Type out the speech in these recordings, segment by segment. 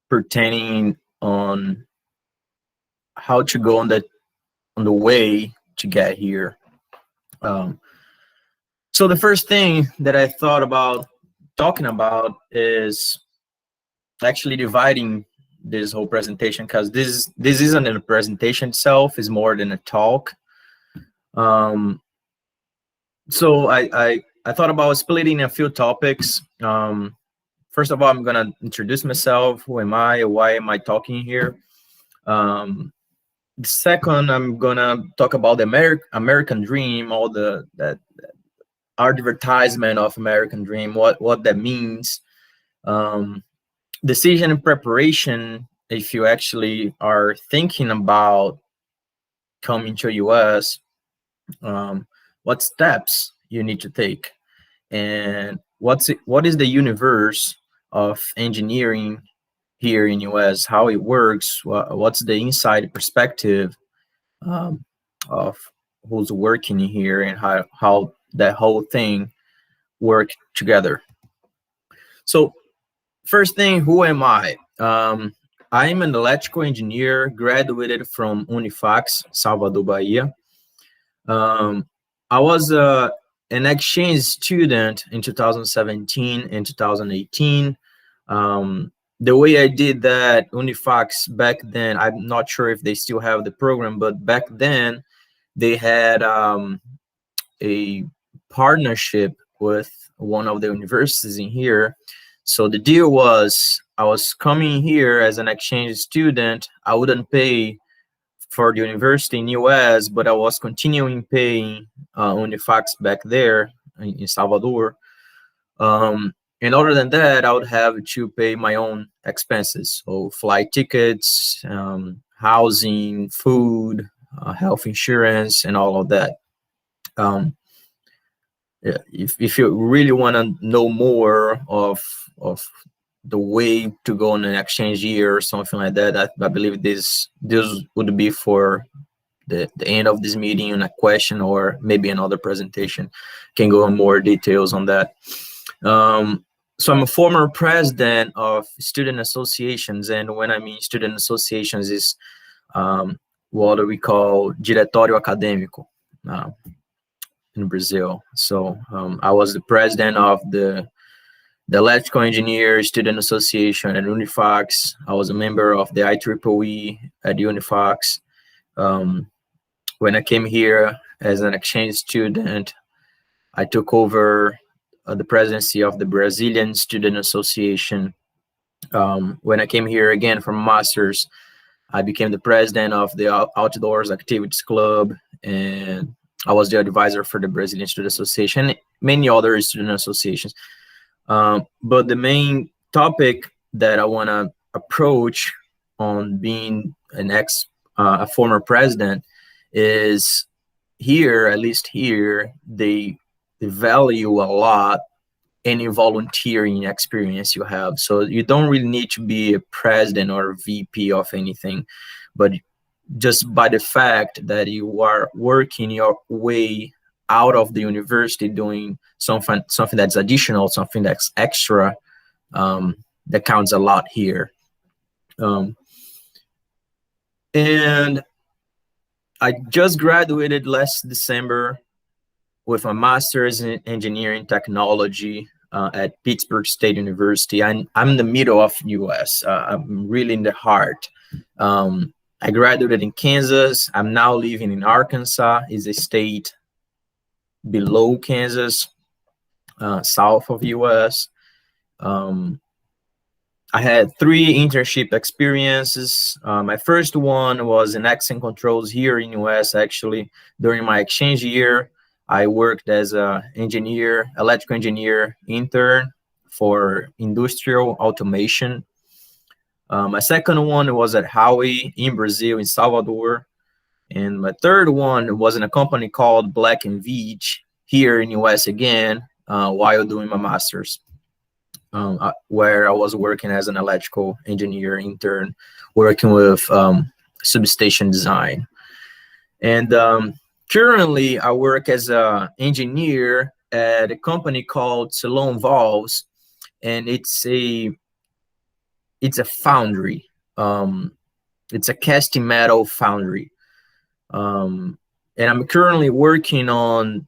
pertaining on how to go on the way to get here. So the first thing that I thought about talking about is actually dividing this whole presentation, because this isn't a presentation itself, it's more than a talk. So I thought about splitting a few topics. First of all, I'm gonna introduce myself. Who am I? Why am I talking here? Second, I'm gonna talk about the American dream, all that advertisement of American dream, what that means. Decision and preparation, if you actually are thinking about coming to US, what steps you need to take, and what is the universe of engineering here in US, how it works, what's the inside perspective of who's working here, and how that whole thing work together. So first thing, who am I? I'm an electrical engineer, graduated from UNIFACS, Salvador, Bahia. I was an exchange student in 2017 and 2018. The way I did that, UNIFACS back then, I'm not sure if they still have the program, but back then they had a partnership with one of the universities in here. So the deal was, I was coming here as an exchange student. I wouldn't pay for the university in US, but I was continuing paying UNIFACS back there in Salvador. And other than that, I would have to pay my own expenses, so flight tickets, housing, food, health insurance, and all of that. Yeah, if you really want to know more of the way to go on an exchange year or something like that, I believe this would be for the end of this meeting in a question, or maybe another presentation can go in more details on that. So I'm a former president of student associations, and when I mean student associations is what we call diretório acadêmico in Brazil. So I was the president of the Electrical Engineer Student Association at UNIFACS. I was a member of the IEEE at UNIFACS. When I came here as an exchange student, I took over the presidency of the Brazilian Student Association. When I came here again from master's, I became the president of the Outdoors Activities Club, and I was the advisor for the Brazilian Student Association and many other student associations. But the main topic that I want to approach on being a former president is here, at least here, they value a lot any volunteering experience you have. So you don't really need to be a president or a VP of anything, but just by the fact that you are working your way out of the university doing something that's additional, something that's extra, that counts a lot here. And I just graduated last December with a master's in engineering technology at Pittsburg State University. I'm in the middle of US. I'm really in the heart. I graduated in Kansas. I'm now living in Arkansas. It's a state below Kansas, south of US. I had 3 internship experiences. My first one was in access controls here in US. Actually, during my exchange year, I worked as an electrical engineer intern for industrial automation. My second one was at Huawei in Brazil, in Salvador. And my third one was in a company called Black & Veatch here in US again, while doing my master's, where I was working as an electrical engineer intern, working with substation design. And currently, I work as an engineer at a company called Salon Valves, and it's a it's a foundry. It's a casting metal foundry. And I'm currently working on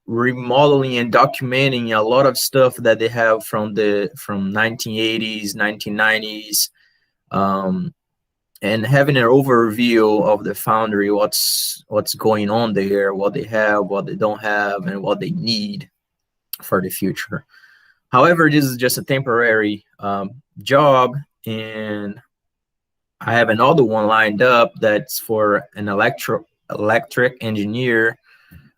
remodeling and documenting a lot of stuff that they have from 1980s, 1990s, and having an overview of the foundry, what's going on there, what they have, what they don't have, and what they need for the future. However, this is just a temporary job, and I have another one lined up that's for an electric engineer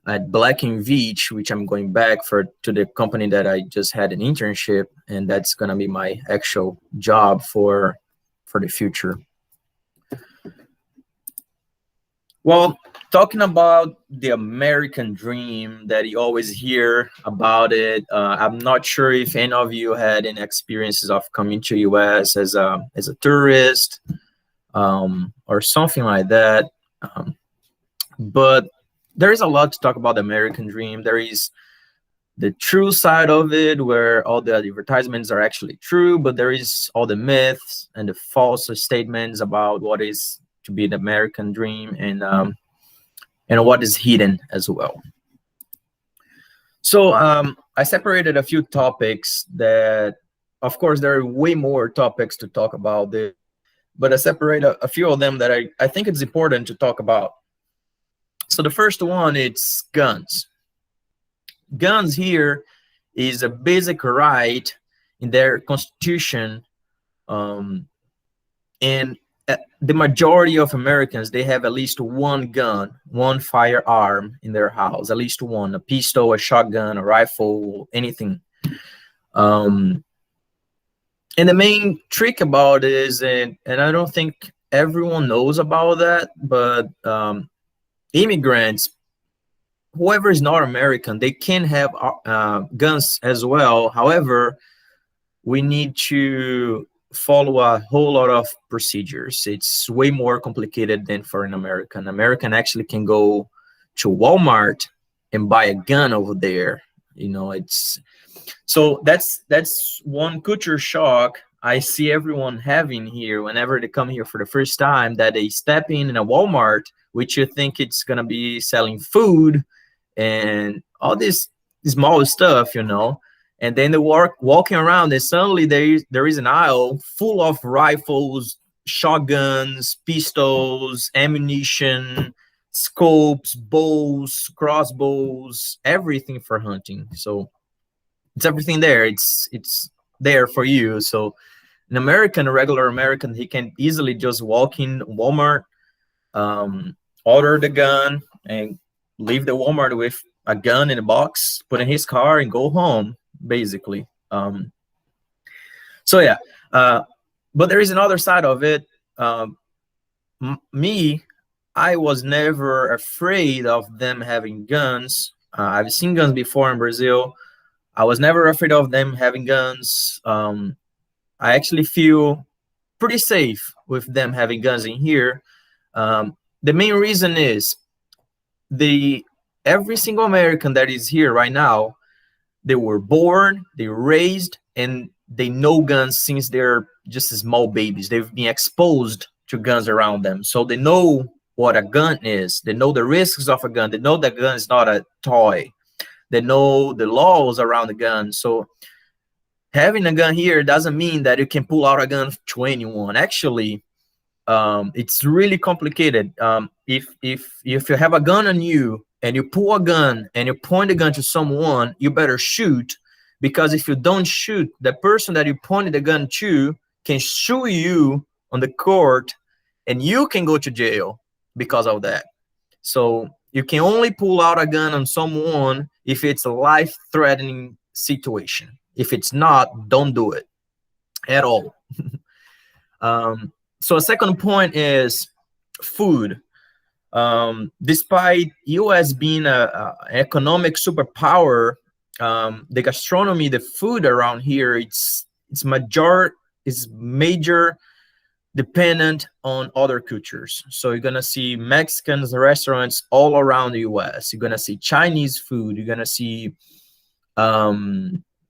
at Black & Veatch, which I'm going back to the company that I just had an internship, and that's gonna be my actual job for the future. Well, talking about the American dream that you always hear about it, I'm not sure if any of you had any experiences of coming to US as a tourist or something like that. But there is a lot to talk about the American dream. There is the true side of it, where all the advertisements are actually true, but there is all the myths and the false statements about what is to be the American dream, and what is hidden as well. So I separated a few topics that, of course, there are way more topics to talk about this, but I separate a few of them that I think it's important to talk about. So the first one, it's guns. Guns here is a basic right in their constitution, and the majority of Americans, they have at least one gun, one firearm in their house, at least one, a pistol, a shotgun, a rifle, anything. And the main trick about it is, and I don't think everyone knows about that, but immigrants, whoever is not American, they can have guns as well. However, we need to follow a whole lot of procedures. It's way more complicated than for an American. American actually can go to Walmart and buy a gun over there. You know, it's so that's one culture shock I see everyone having here whenever they come here for the first time, that they step in a Walmart, which you think it's gonna be selling food and all this small stuff, you know, and then they walking around, and suddenly there is an aisle full of rifles, shotguns, pistols, ammunition, scopes, bows, crossbows, everything for hunting. So it's everything there. It's there for you. So an American, a regular American, he can easily just walk in Walmart, order the gun, and leave the Walmart with a gun in a box, put in his car, and go home, basically. So yeah, but there is another side of it. Me, I was never afraid of them having guns. I've seen guns before in Brazil. I was never afraid of them having guns. I actually feel pretty safe with them having guns in here. The main reason is every single American that is here right now, they were born, they were raised, and they know guns since they're just small babies. They've been exposed to guns around them. So they know what a gun is. They know the risks of a gun. They know that gun is not a toy. They know the laws around the gun. So having a gun here doesn't mean that you can pull out a gun to anyone. Actually, it's really complicated. If you have a gun on you and you pull a gun and you point the gun to someone, you better shoot, because if you don't shoot, the person that you pointed the gun to can sue you on the court, and you can go to jail because of that. So you can only pull out a gun on someone if it's a life-threatening situation. If it's not, don't do it at all. So a second point is food. Despite US being an economic superpower, the gastronomy, the food around here, it's major dependent on other cultures. So you're gonna see Mexican restaurants all around the US. You're gonna see Chinese food. You're gonna see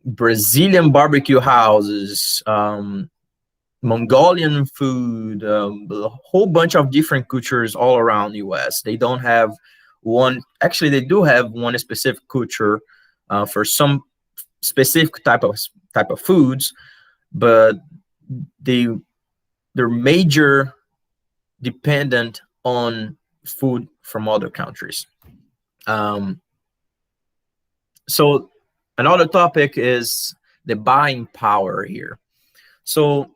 Brazilian barbecue houses, Mongolian food, a whole bunch of different cultures all around the US. They don't have one, actually they do have one specific culture for some specific type of foods, but they're major dependent on food from other countries. So another topic is the buying power here. So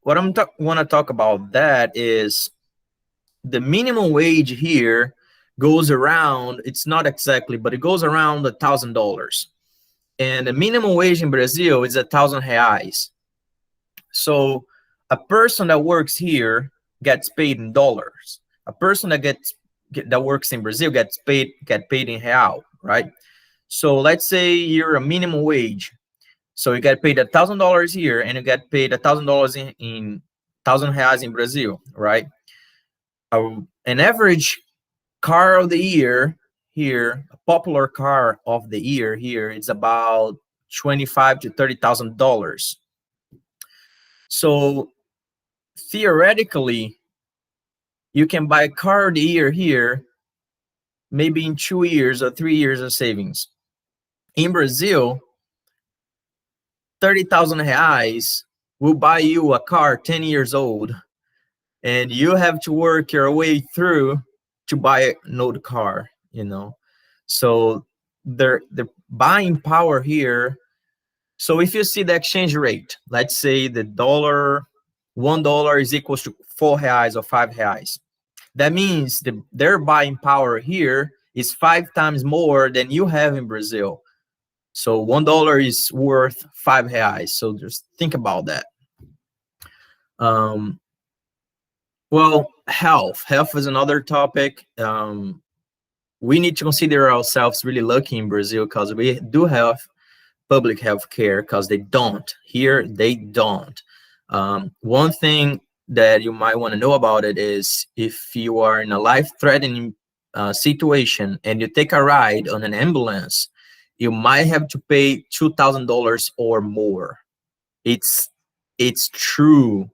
what I'm want to talk about that is the minimum wage here goes around, it's not exactly, but it goes around $1,000. And the minimum wage in Brazil is 1,000 reais. So a person that works here gets paid in dollars. A person that works in Brazil gets paid in real, right? So let's say you're a minimum wage. So you get paid $1,000 here, and you get paid $1,000 in 1,000 reais in Brazil, right? An average car of the year here, a popular car of the year here, is about $25,000 to $30,000. So theoretically, you can buy a car of the year here, maybe in 2 years or 3 years of savings. In Brazil, 30,000 reais will buy you a car 10 years old, and you have to work your way through to buy an old car, you know. So the buying power here. So if you see the exchange rate, let's say the $1 is equals to 4 reais or 5 reais. That means their buying power here is 5 times more than you have in Brazil. So $1 is worth 5 reais. So just think about that. Well, health is another topic. We need to consider ourselves really lucky in Brazil because we do have public health care, because they don't. Here, they don't. One thing that you might want to know about it is if you are in a life-threatening situation and you take a ride on an ambulance, you might have to pay $2,000 or more. It's true.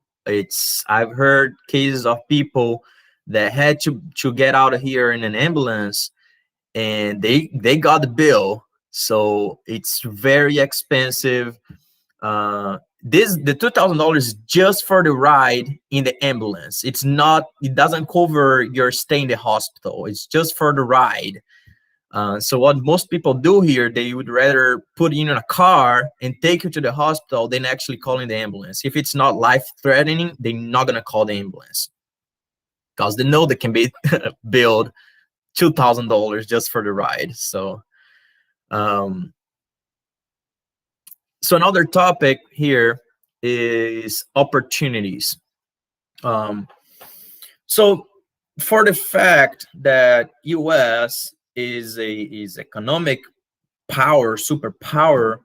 I've heard cases of people that had to get out of here in an ambulance, and they got the bill. So it's very expensive. The $2,000 is just for the ride in the ambulance. It doesn't cover your stay in the hospital. It's just for the ride. So what most people do here, they would rather put you in a car and take you to the hospital than actually calling the ambulance. If it's not life-threatening, they're not going to call the ambulance because they know they can be billed $2,000 just for the ride. So another topic here is opportunities. So for the fact that US is economic power, superpower,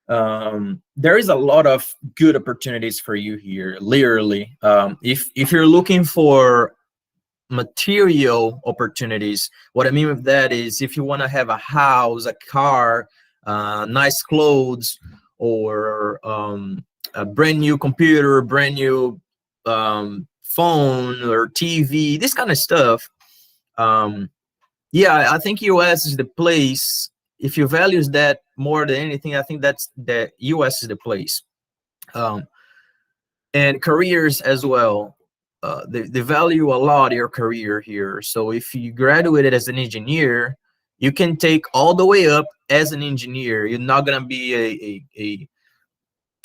there is a lot of good opportunities for you here, literally. If you're looking for material opportunities, what I mean with that is if you want to have a house, a car, nice clothes, or a brand new computer, brand new phone or TV, this kind of stuff. Yeah, I think US is the place. If you value that more than anything, I think that's the US is the place. And careers as well. They value a lot your career here. So if you graduated as an engineer, you can take all the way up as an engineer. You're not gonna be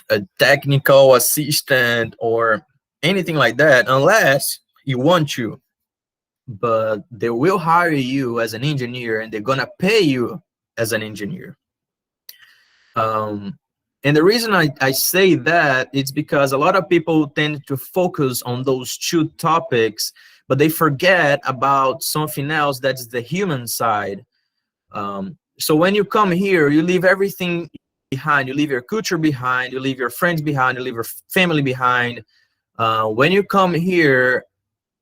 a technical assistant or anything like that unless you want to. But they will hire you as an engineer, and they're gonna pay you as an engineer. And the reason I say that is because a lot of people tend to focus on those two topics, but they forget about something else, that's the human side. So when you come here, you leave everything behind. You leave your culture behind, you leave your friends behind, you leave your family behind. When you come here,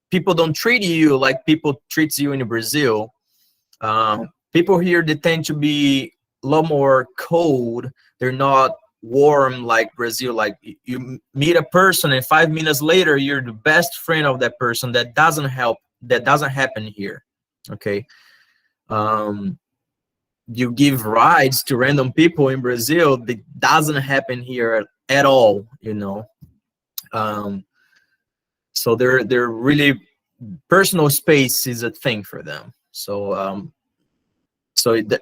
people don't treat you like people treat you in Brazil. People here, they tend to be a lot more cold. They're not warm like Brazil, like you meet a person and 5 minutes later you're the best friend of that person. That doesn't happen here. Okay. You give rides to random people in Brazil, that doesn't happen here at all, you know. So they're really, personal space is a thing for them. So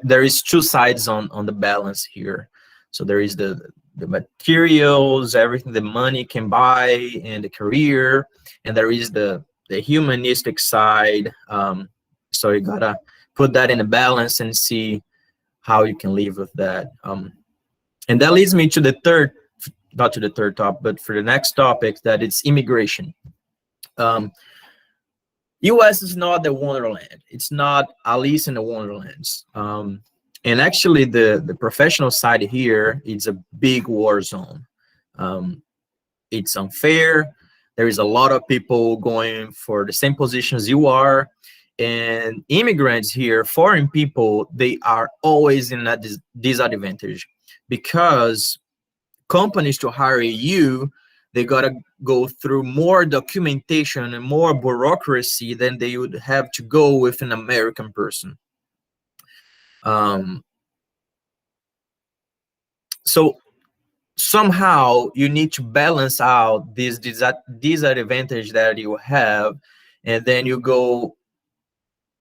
there is two sides on the balance here. So there is the materials, everything the money can buy, and the career, and there is the humanistic side. So you gotta put that in a balance and see how you can live with that. And that leads me to the third, not to the third topic, but for the next topic, that it's immigration. US is not the Wonderland. It's not Alice in the Wonderlands. And actually the professional side here, it's a big war zone. It's unfair. There is a lot of people going for the same positions you are. And immigrants here, foreign people, they are always in a disadvantage, because companies to hire you, they gotta go through more documentation and more bureaucracy than they would have to go with an American person. So somehow you need to balance out this disadvantage that you have, and then you go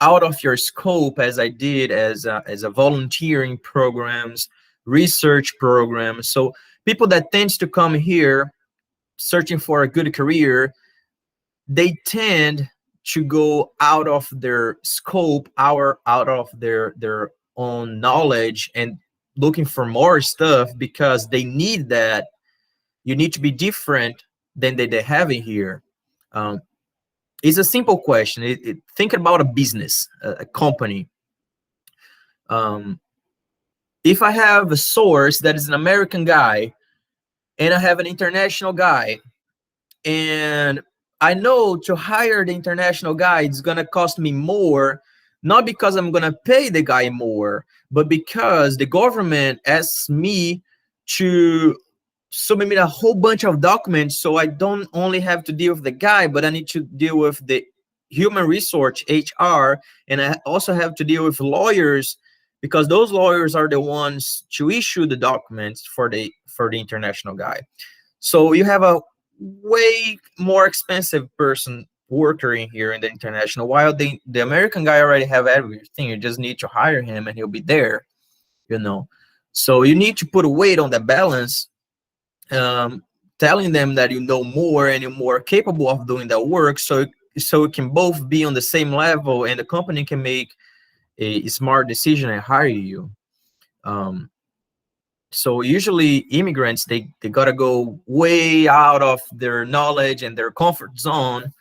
out of your scope, as I did, as a volunteering programs, research programs. So people that tends to come here searching for a good career, they tend to go out of their scope, out of their own knowledge, and looking for more stuff, because they need that. You need to be different than they have in here. It's a simple question. Think about a business, a company. If I have a source that is an American guy, and I have an international guy, and I know to hire the international guy, it's gonna cost me more, not because I'm gonna pay the guy more, but because the government asks me to submit a whole bunch of documents, so I don't only have to deal with the guy, but I need to deal with the human resource, HR, and I also have to deal with lawyers, because those lawyers are the ones to issue the documents for the international guy. So you have a way more expensive person worker in here in the international, while the American guy already have everything. You just need to hire him and he'll be there, you know. So you need to put a weight on that balance, telling them that you know more and you're more capable of doing that work, so it can both be on the same level, and the company can make a smart decision and hire you. So usually immigrants, they gotta go way out of their knowledge and their comfort zone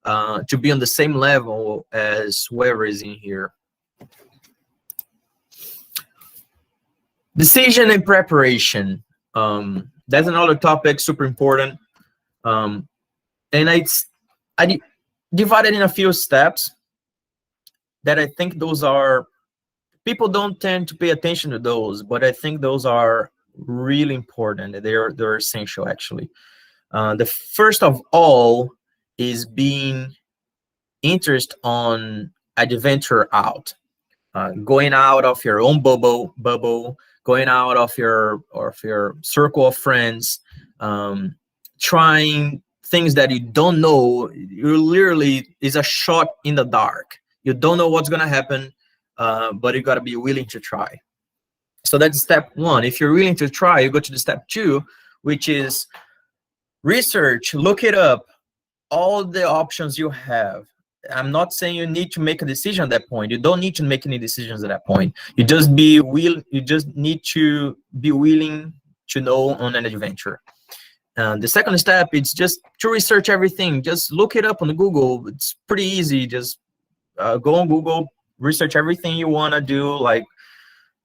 to be on the same level as whoever is in here. Decision and preparation. That's another topic, super important. And I divided in a few steps that I think those are, people don't tend to pay attention to those, but I think those are really important. They're essential, actually. The first of all is being interested on adventure out, going out of your own bubble, going out of your circle of friends, trying things that you don't know. You literally is a shot in the dark. You don't know what's gonna happen, but you gotta be willing to try. So that's step one. If you're willing to try, you go to the step two, which is research, look it up, all the options you have. I'm not saying you need to make a decision at that point. You don't need to make any decisions at that point. You just need to be willing to know on an adventure. The second step is just to research everything. Just look it up on Google. It's pretty easy. Just go on Google, research everything you want to do, like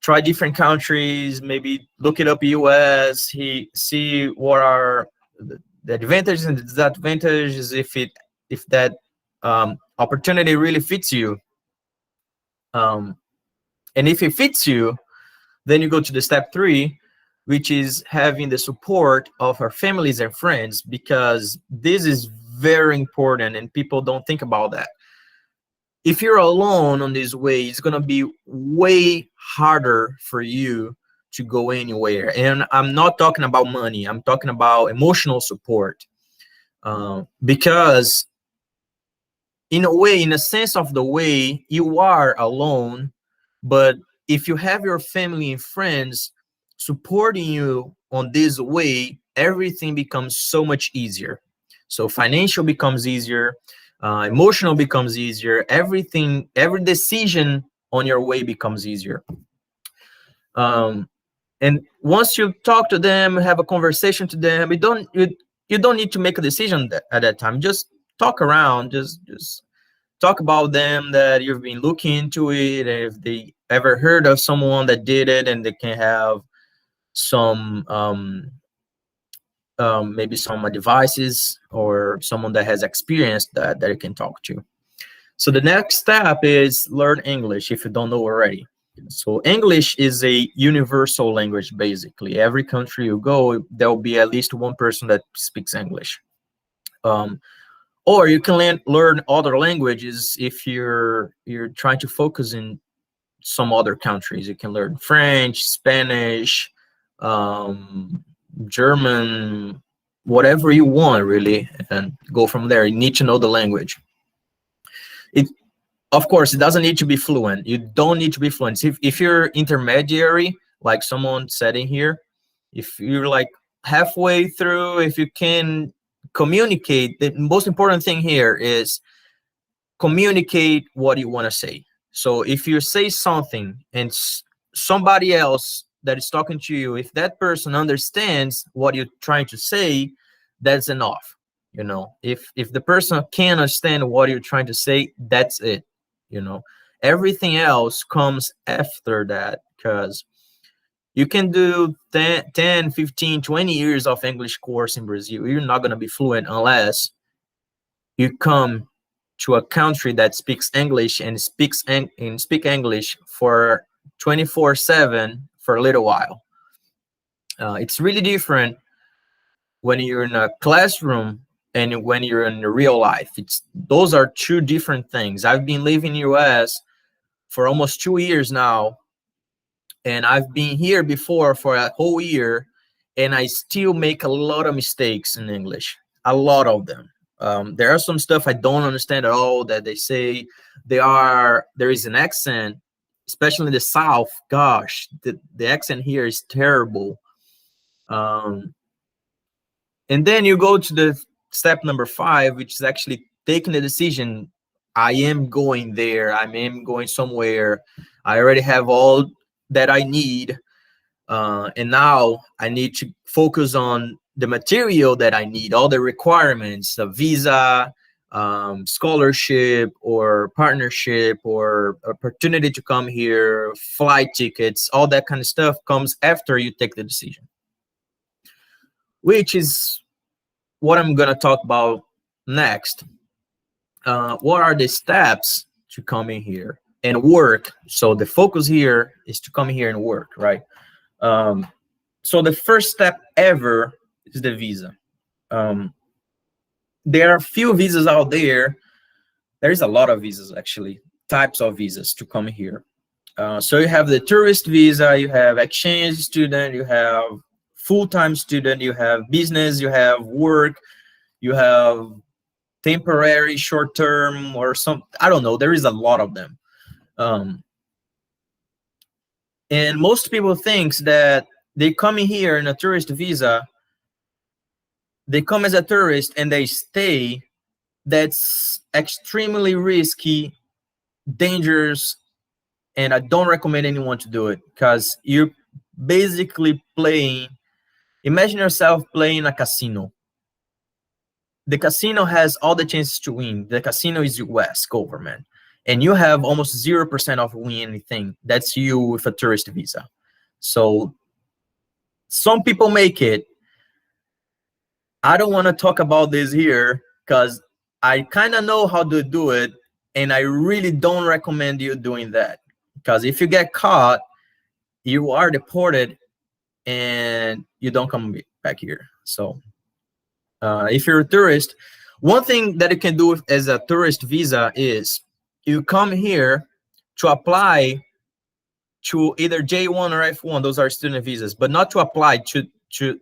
try different countries, maybe look it up US, see what are the advantages and disadvantages, if that opportunity really fits you. And if it fits you, then you go to the step three, which is having the support of our families and friends, because this is very important and people don't think about that. If you're alone on this way, it's going to be way harder for you to go anywhere. And I'm not talking about money, I'm talking about emotional support. Because in a way, in a sense of the way, you are alone, but if you have your family and friends supporting you on this way, everything becomes so much easier. So financial becomes easier, emotional becomes easier, everything, every decision on your way becomes easier. And once you talk to them, have a conversation to them, you don't need to make a decision at that time. Just talk around, just talk about them, that you've been looking into it, and if they ever heard of someone that did it, and they can have some maybe some advices, or someone that has experienced that you can talk to. So the next step is learn English if you don't know already. So English is a universal language, basically. Every country you go, there will be at least one person that speaks English. Or you can learn other languages if you're trying to focus in some other countries. You can learn French, Spanish, German, whatever you want, really, and go from there. You need to know the language. Of course, it doesn't need to be fluent. You don't need to be fluent. If you're intermediary, like someone said in here, if you're like halfway through, if you can communicate, the most important thing here is communicate what you want to say. So if you say something and somebody else that is talking to you, if that person understands what you're trying to say, that's enough. You know, if the person can understand what you're trying to say, that's it. You know, everything else comes after that, because you can do 10, 15, 20 years of English course in Brazil. You're not going to be fluent unless you come to a country that speaks English and speak English for 24/7 for a little while. It's really different when you're in a classroom and when you're in real life. Those are two different things. I've been living in the US for almost 2 years now, and I've been here before for a whole year, and I still make a lot of mistakes in English, a lot of them. There are some stuff I don't understand at all that they say. There is an accent, especially in the South. Gosh, the accent here is terrible. And then you go to the step number 5, which is actually taking the decision. I am going there. I am going somewhere. I already have all that I need. And now I need to focus on the material that I need, all the requirements, a visa, scholarship, or partnership, or opportunity to come here, flight tickets, all that kind of stuff comes after you take the decision, which is what I'm going to talk about next. What are the steps to come in here and work? So the focus here is to come here and work, right? So the first step ever is the visa. There are few visas out there. There is a lot of visas, actually, types of visas to come here. So you have the tourist visa, you have exchange student, you have full-time student, you have business, you have work, you have temporary, short-term, or some, I don't know, there is a lot of them. And most people think that they come in here in a tourist visa, they come as a tourist and they stay. That's extremely risky, dangerous, and I don't recommend anyone to do it, because you're basically playing, imagine yourself playing a casino. The casino has all the chances to win. The casino is US government, and you have almost 0% of winning anything. That's you with a tourist visa. So some people make it. I don't want to talk about this here because I kind of know how to do it, and I really don't recommend you doing that, because if you get caught, you are deported and you don't come back here. So if you're a tourist, one thing that you can do as a tourist visa is you come here to apply to either J1 or F1. Those are student visas, but not to apply, to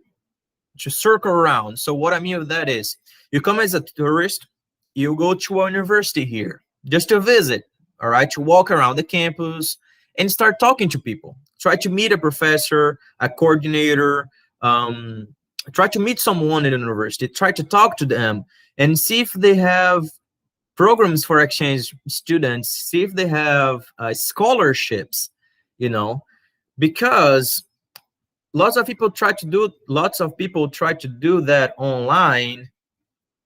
circle around. So what I mean with that is, you come as a tourist, you go to a university here just to visit, all right, to walk around the campus and start talking to people. Try to meet a professor, a coordinator, try to meet someone in the university, try to talk to them and see if they have programs for exchange students, see if they have scholarships, you know, because lots of people try to do that online.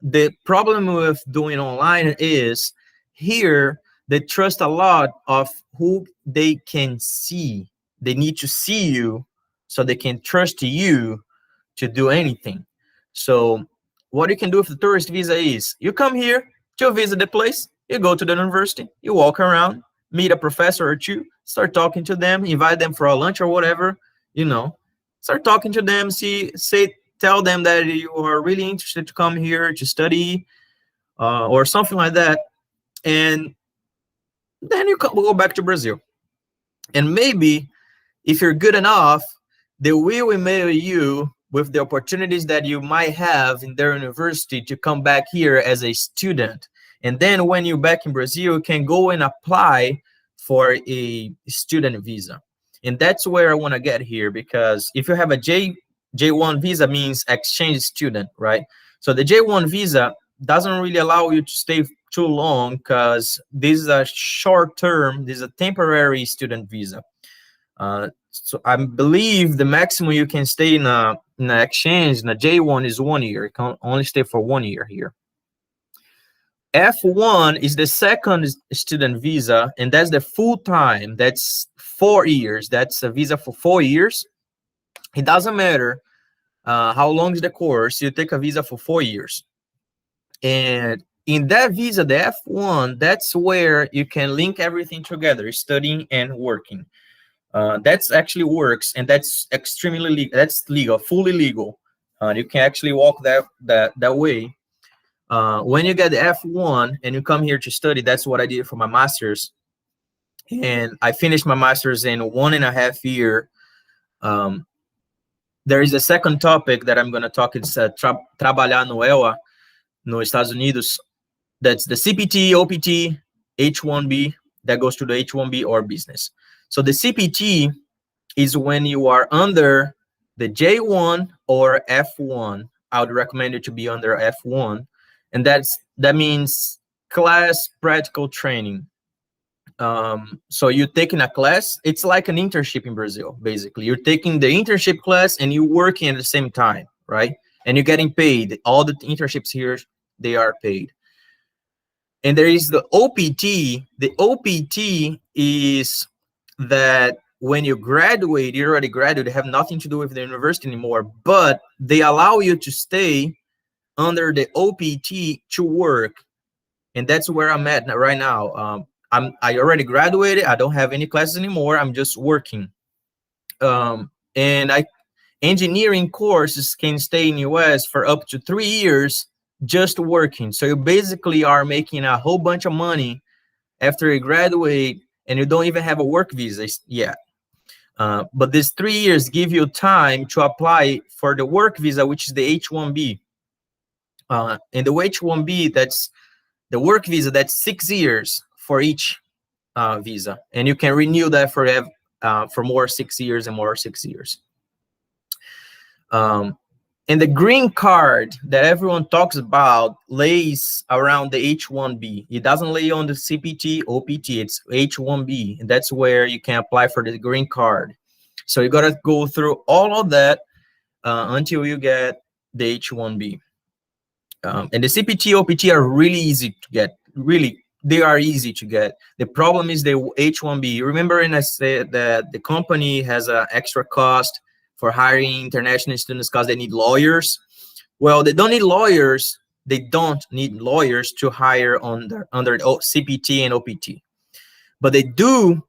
The problem with doing online is here they trust a lot of who they can see. They need to see you so they can trust you to do anything. So what you can do with the tourist visa is you come here to visit the place, you go to the university, you walk around, meet a professor or two, start talking to them, invite them for a lunch or whatever, you know, start talking to them, tell them that you are really interested to come here to study or something like that. And then you go back to Brazil. And maybe if you're good enough, they will email you with the opportunities that you might have in their university to come back here as a student. And then when you're back in Brazil, you can go and apply for a student visa. And that's where I want to get here, because if you have a J1 visa, means exchange student, right? So the J1 visa doesn't really allow you to stay too long, because this is a short term, this is a temporary student visa. So I believe the maximum you can stay in an exchange in a J1 is 1 year. You can only stay for 1 year here. F1 is the second student visa, and that's the full time. That's 4 years. That's a visa for 4 years. It doesn't matter how long is the course. You take a visa for 4 years, and in that visa, the F1, that's where you can link everything together, studying and working. That's actually works, and that's extremely legal. That's legal, fully legal. You can actually walk that way. When you get the F1 and you come here to study, that's what I did for my master's. And I finished my master's in 1.5 years. There is a second topic that I'm going to talk. It's trabalhar no EUA, nos Estados Unidos. That's the CPT, OPT, H1B, that goes to the H1B or business. So the CPT is when you are under the J1 or F1. I would recommend you to be under F1. And that means class practical training. So you're taking a class. It's like an internship in Brazil, basically. You're taking the internship class and you're working at the same time, right? And you're getting paid. All the internships here, they are paid. And there is the OPT. The OPT is that when you graduate, you already graduated, have nothing to do with the university anymore, but they allow you to stay under the OPT to work. And that's where I'm at right now. I already graduated. I don't have any classes anymore. I'm just working. And engineering courses can stay in US for up to 3 years just working. So you basically are making a whole bunch of money after you graduate, and you don't even have a work visa yet. But these 3 years give you time to apply for the work visa, which is the H1B. And the H1B, that's the work visa, that's 6 years for each visa. And you can renew that for more 6 years and more 6 years. And the green card that everyone talks about lays around the H1B. It doesn't lay on the CPT, OPT, it's H1B. And that's where you can apply for the green card. So you gotta go through all of that until you get the H1B. And the CPT, OPT are really easy to get. Really, they are easy to get. The problem is the H1B. You remember when I said that the company has an extra cost for hiring international students because they need lawyers? Well, they don't need lawyers. They don't need lawyers to hire under CPT and OPT. But they do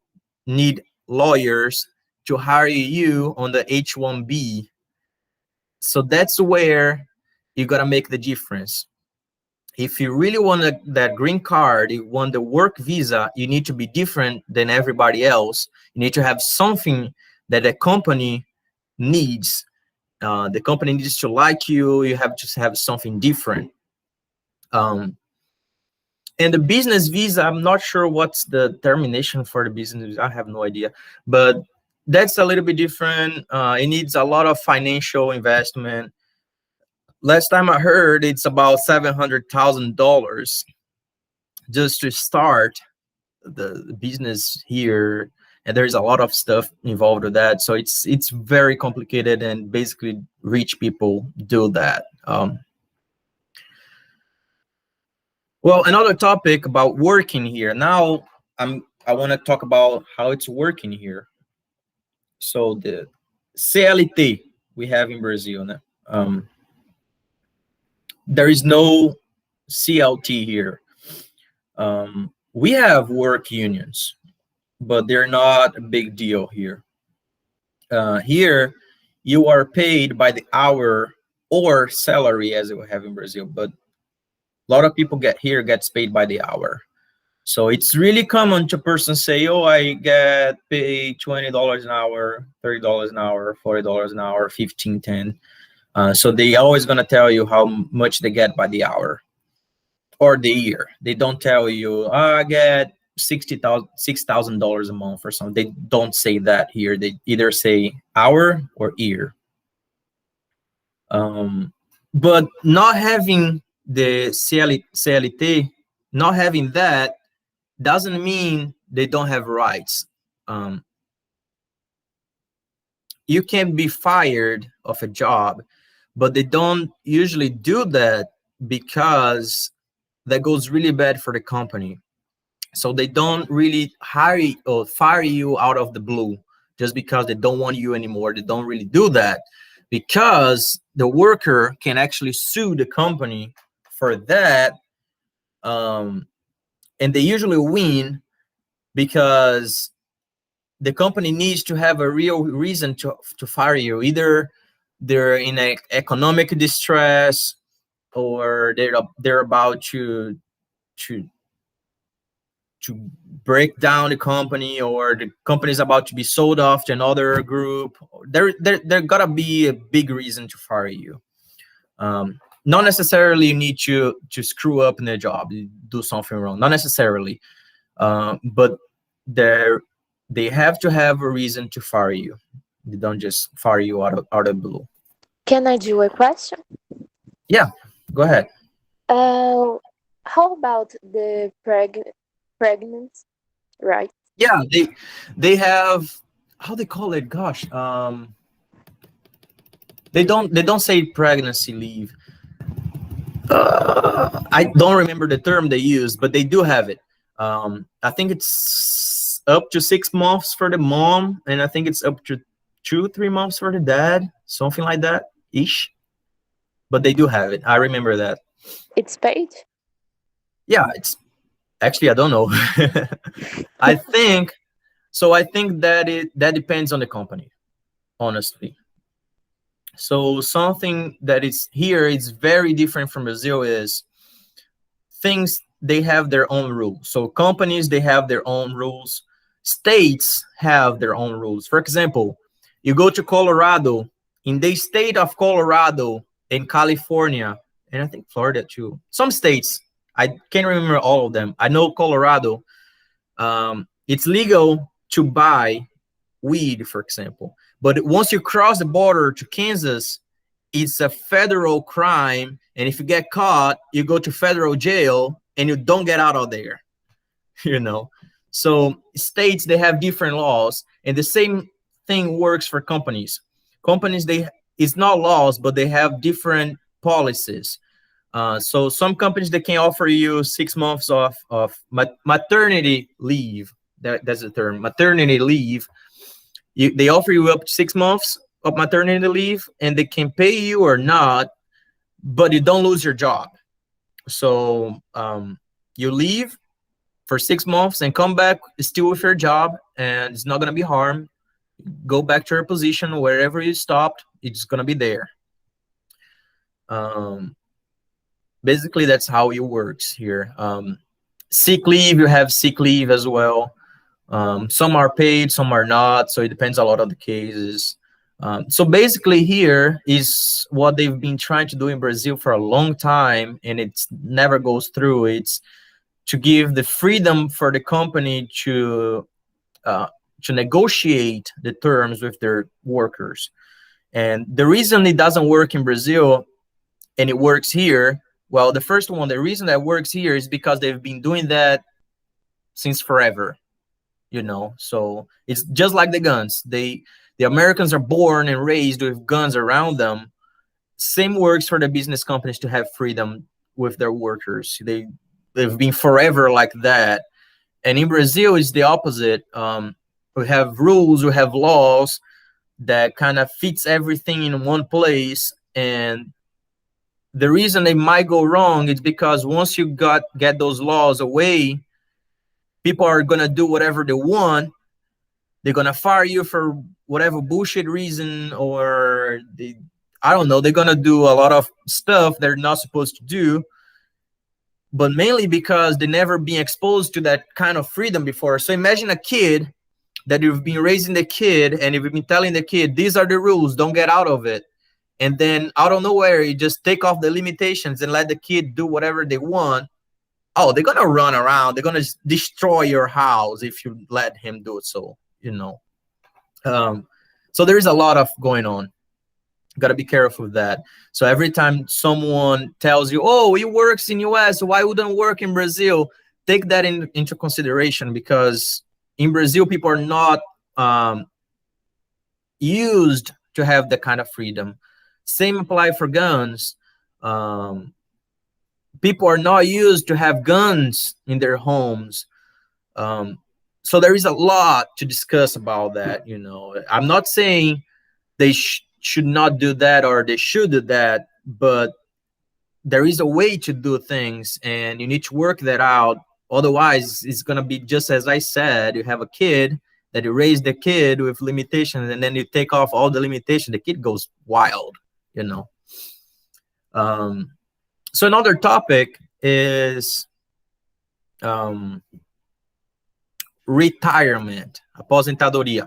need lawyers to hire you on the H-1B. So that's where you gotta make the difference. If you really want that green card, you want the work visa, you need to be different than everybody else. You need to have something that the company needs. The company needs to like you. You have to have something different. And the business visa, I'm not sure what's the termination for the business visa. I have no idea. But that's a little bit different. It needs a lot of financial investment. Last time I heard, it's about $700,000 just to start the business here, and there's a lot of stuff involved with that. So it's very complicated, and basically rich people do that. Well, another topic about working here. Now I want to talk about how it's working here. So the CLT we have in Brazil now. There is no CLT here. We have work unions, but they're not a big deal here. Here, you are paid by the hour or salary, as we have in Brazil, but a lot of people gets paid by the hour. So it's really common to person say, oh, I get paid $20 an hour, $30 an hour, $40 an hour, 15, 10. So they always gonna tell you how much they get by the hour or the year. They don't tell you, oh, I get $6,000 a month or something. They don't say that here. They either say hour or year. But not having the CLT, not having that doesn't mean they don't have rights. You can be fired of a job, but they don't usually do that because that goes really bad for the company. So they don't really hire or fire you out of the blue just because they don't want you anymore. They don't really do that because the worker can actually sue the company for that. And they usually win because the company needs to have a real reason to fire you. Either they're in an economic distress, or they're about to break down the company, or the company is about to be sold off to another group. There gotta be a big reason to fire you. Not necessarily you need to screw up in the job, do something wrong. Not necessarily, but they have to have a reason to fire you. They don't just fire you out of blue. Can I do a question? Yeah, go ahead. How about the pregnancy, right? Yeah, they have, how they call it? Gosh, they don't say pregnancy leave. I don't remember the term they use, but they do have it. I think it's up to 6 months for the mom, and I think it's up to 2-3 months for the dad, something like that ish. But they do have it. I remember that. It's paid? Yeah, it's actually, I don't know. I think so. I think that that depends on the company, honestly. So something that is here is very different from Brazil is things, they have their own rules. So companies, they have their own rules. States have their own rules. For example, you go to Colorado, in the state of Colorado and California, and I think Florida too. Some states, I can't remember all of them. I know Colorado, it's legal to buy weed, for example. But once you cross the border to Kansas, it's a federal crime. And if you get caught, you go to federal jail and you don't get out of there, you know? So states, they have different laws, and the same thing works for companies. Companies, it's not laws, but they have different policies. So some companies, they can offer you 6 months of maternity leave. That's the term, maternity leave. They offer you up to 6 months of maternity leave, and they can pay you or not, but you don't lose your job. So you leave for 6 months and come back still with your job, and it's not going to be harmed. go back to your position wherever you stopped. It's gonna be there. Basically, that's how it works here. Sick leave, you have sick leave as well. Some are paid, some are not, so it depends a lot on the cases. So basically here is what they've been trying to do in Brazil for a long time, and it never goes through. It's to give the freedom for the company to negotiate the terms with their workers. And the reason it doesn't work in Brazil and it works here, well, the first one, the reason that works here is because they've been doing that since forever, you know. So it's just like the guns. The Americans are born and raised with guns around them. Same works for the business companies to have freedom with their workers. They've been forever like that. And in Brazil, it's the opposite. We have rules, we have laws that kind of fits everything in one place. And the reason they might go wrong is because once you get those laws away, people are going to do whatever they want. They're going to fire you for whatever bullshit reason, or I don't know, they're going to do a lot of stuff they're not supposed to do, but mainly because they never been exposed to that kind of freedom before. So imagine a kid that you've been raising the kid and you've been telling the kid, these are the rules, don't get out of it. And then out of nowhere, you just take off the limitations and let the kid do whatever they want. Oh, they're going to run around. They're going to destroy your house if you let him do it. So, you know. So there is a lot of going on. Got to be careful with that. So every time someone tells you, oh, it works in US, why wouldn't it work in Brazil? Take that into consideration, because in Brazil, people are not used to have that kind of freedom. Same apply for guns. People are not used to have guns in their homes. So there is a lot to discuss about that, you know. I'm not saying they should not do that or they should do that, but there is a way to do things and you need to work that out. Otherwise, it's going to be just as I said. You have a kid that you raise the kid with limitations, and then you take off all the limitations, the kid goes wild, you know. So another topic is retirement, aposentadoria.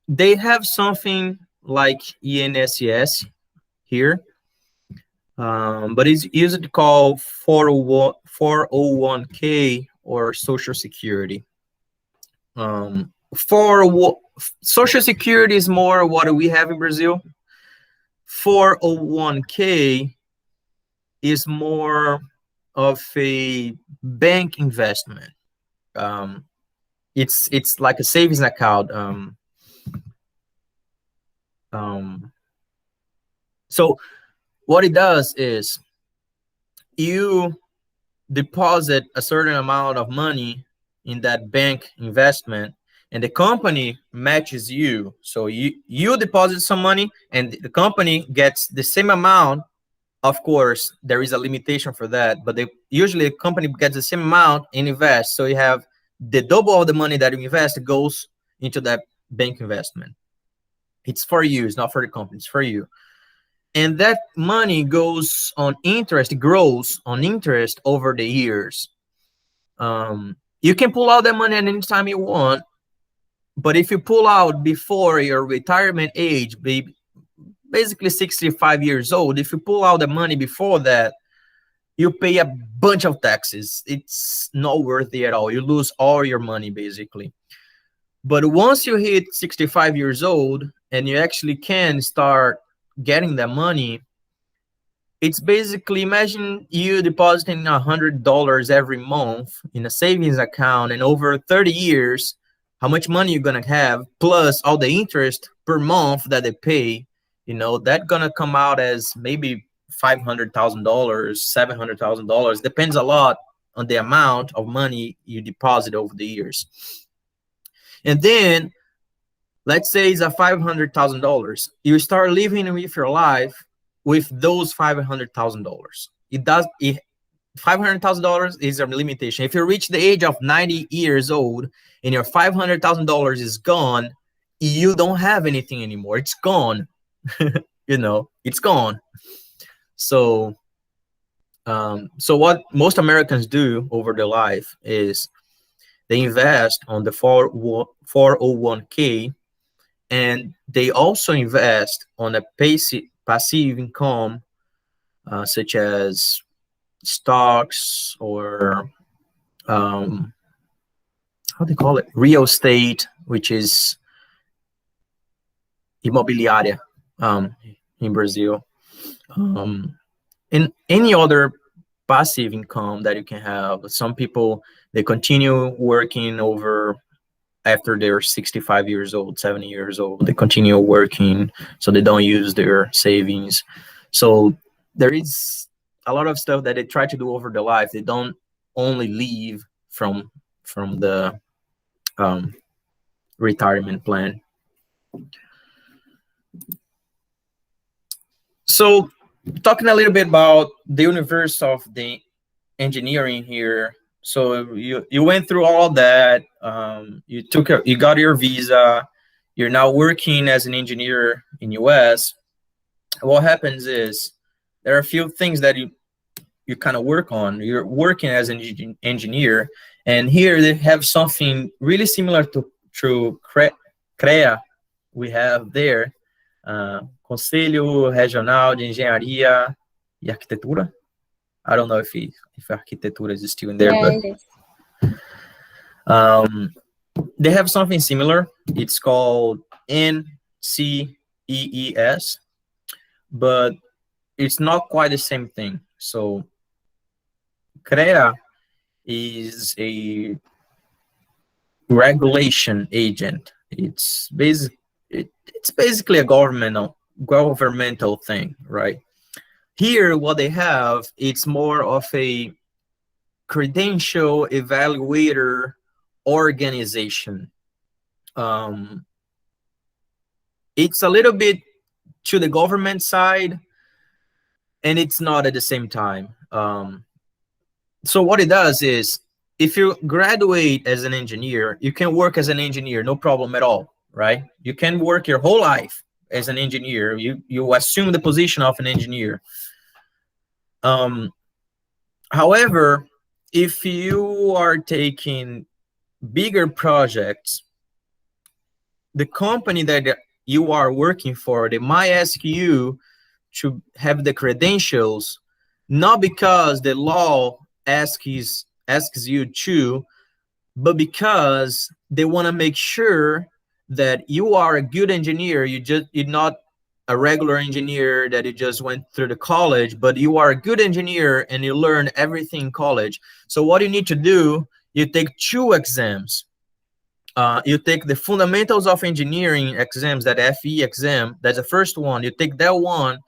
They have something like INSS here, but it's usually called 401k or Social Security. Social Security is more what we have in Brazil. 401k is more of a bank investment. It's like a savings account. So what it does is you deposit a certain amount of money in that bank investment, and the company matches you. So you deposit some money and the company gets the same amount. Of course, there is a limitation for that, but usually a company gets the same amount and invest. So you have the double of the money that you invest goes into that bank investment. It's for you, it's not for the company, it's for you. And that money goes on interest, it grows on interest over the years. You can pull out that money at any time you want, but if you pull out before your retirement age, basically 65 years old, if you pull out the money before that, you pay a bunch of taxes. It's not worth it at all. You lose all your money, basically. But once you hit 65 years old and you actually can start getting that money, it's basically, imagine you depositing $100 every month in a savings account, and over 30 years, how much money you're going to have, plus all the interest per month that they pay, you know, that's going to come out as maybe $500,000, $700,000. Depends a lot on the amount of money you deposit over the years. And then, let's say it's a $500,000. You start living with your life with those $500,000. $500,000 is a limitation. If you reach the age of 90 years old and your $500,000 is gone, you don't have anything anymore. It's gone. You know, it's gone. So, so what most Americans do over their life is they invest on the 401k, and they also invest on a passive income, such as stocks or how do you call it? Real estate, which is imobiliária in Brazil. And any other passive income that you can have. Some people, they continue working over after they're 65 years old, 70 years old. They continue working, so they don't use their savings. So there is a lot of stuff that they try to do over their life. They don't only leave from the retirement plan. So talking a little bit about the universe of the engineering here. So you went through all that. You got your visa. You're now working as an engineer in US. What happens is there are a few things that you kind of work on. You're working as an engineer, and here they have something really similar to CREA we have there. Conselho Regional de Engenharia e Arquitetura. I don't know if architecture is still in there, but they have something similar. It's called NCEES, but it's not quite the same thing. So CREA is a regulation agent. It's basically a governmental thing, right? Here, what they have, it's more of a credential evaluator organization. It's a little bit to the government side, and it's not at the same time. So what it does is, if you graduate as an engineer, you can work as an engineer, no problem at all, right? You can work your whole life as an engineer. You assume the position of an engineer. However, if you are taking bigger projects, the company that you are working for, they might ask you to have the credentials, not because the law asks you to, but because they want to make sure that you are a good engineer. You're not a regular engineer that you just went through the college, but you are a good engineer and you learn everything in college. So what you need to do, you take 2 exams. You take the Fundamentals of Engineering exams, that FE exam. That's the first one. You take that one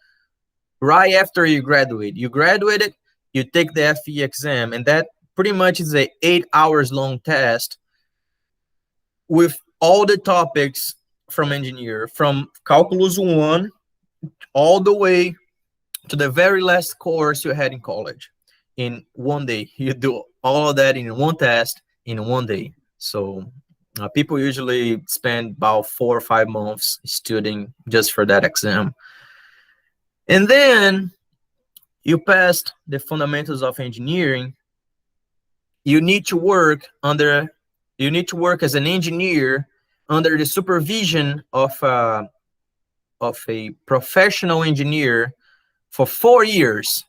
right after you graduate. You graduated, you take the FE exam, and that pretty much is a 8 hours long test with all the topics from engineer, from Calculus 1 all the way to the very last course you had in college in one day. You do all of that in one test in one day. So people usually spend about 4 or 5 months studying just for that exam. And then you passed the Fundamentals of Engineering. You need to work as an engineer under the supervision of a professional engineer for 4 years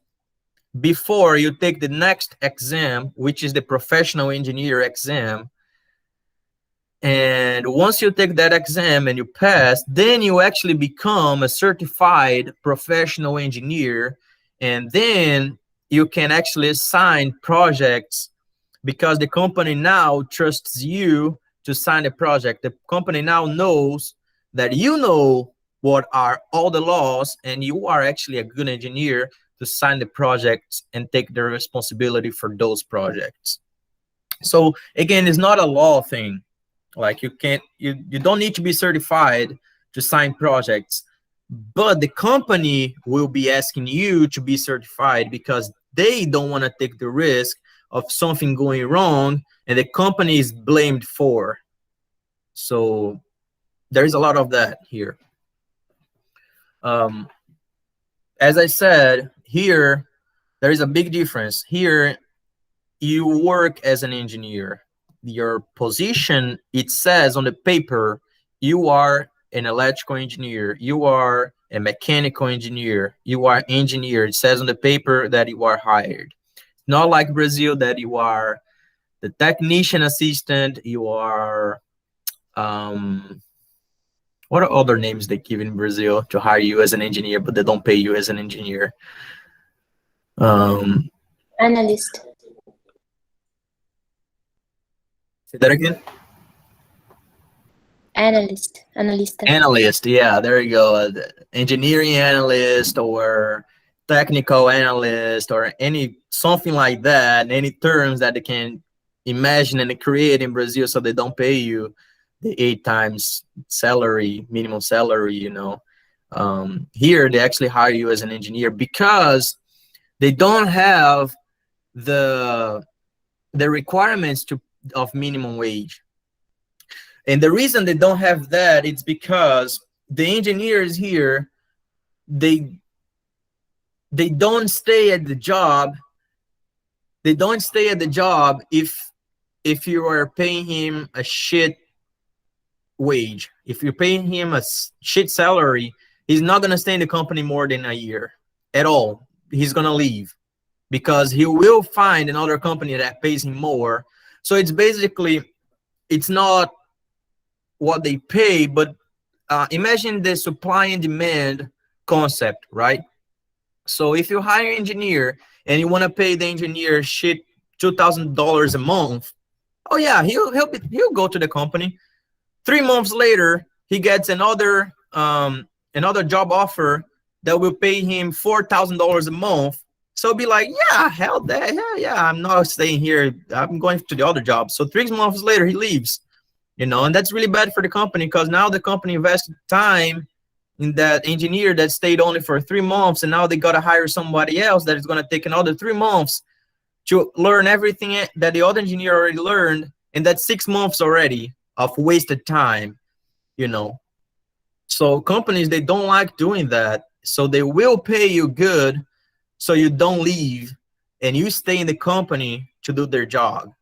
before you take the next exam, which is the professional engineer exam. And once you take that exam and you pass, then you actually become a certified professional engineer, and then you can actually assign projects, because the company now trusts you to sign a project. The company now knows that you know what are all the laws, and you are actually a good engineer to sign the projects and take the responsibility for those projects. So again, it's not a law thing. Like you don't need to be certified to sign projects, but the company will be asking you to be certified because they don't want to take the risk of something going wrong and the company is blamed for. So there's a lot of that here. As I said, here, there is a big difference. Here, you work as an engineer. Your position, it says on the paper, you are an electrical engineer, you are a mechanical engineer, you are engineer. It says on the paper that you are hired. Not like Brazil, that you are the technician assistant, you are, what are other names they give in Brazil to hire you as an engineer, but they don't pay you as an engineer? Analyst. Say that again? Analyst. Analyst, yeah, there you go. Engineering analyst or technical analyst or something like that, any terms that they can imagine and create in Brazil, so they don't pay you the 8 times salary, minimum salary, you know. Here, they actually hire you as an engineer because they don't have the requirements of minimum wage. And the reason they don't have that, it's because the engineers here, they don't stay at the job. They don't stay at the job if you are paying him a shit wage. If you're paying him a shit salary, he's not going to stay in the company more than a year at all. He's going to leave because he will find another company that pays him more. So it's basically, it's not what they pay, but imagine the supply and demand concept, right? So if you hire an engineer and you want to pay the engineer shit $2,000 a month, oh yeah, he'll go to the company. 3 months later, he gets another job offer that will pay him $4,000 a month. So be like, yeah, hell that, yeah, I'm not staying here. I'm going to the other job. So 3 months later, he leaves. You know, and that's really bad for the company because now the company invested time in that engineer that stayed only for 3 months, and now they got to hire somebody else that is going to take another 3 months to learn everything that the other engineer already learned, and that's 6 months already of wasted time, you know. So companies, they don't like doing that, so they will pay you good so you don't leave and you stay in the company to do their job.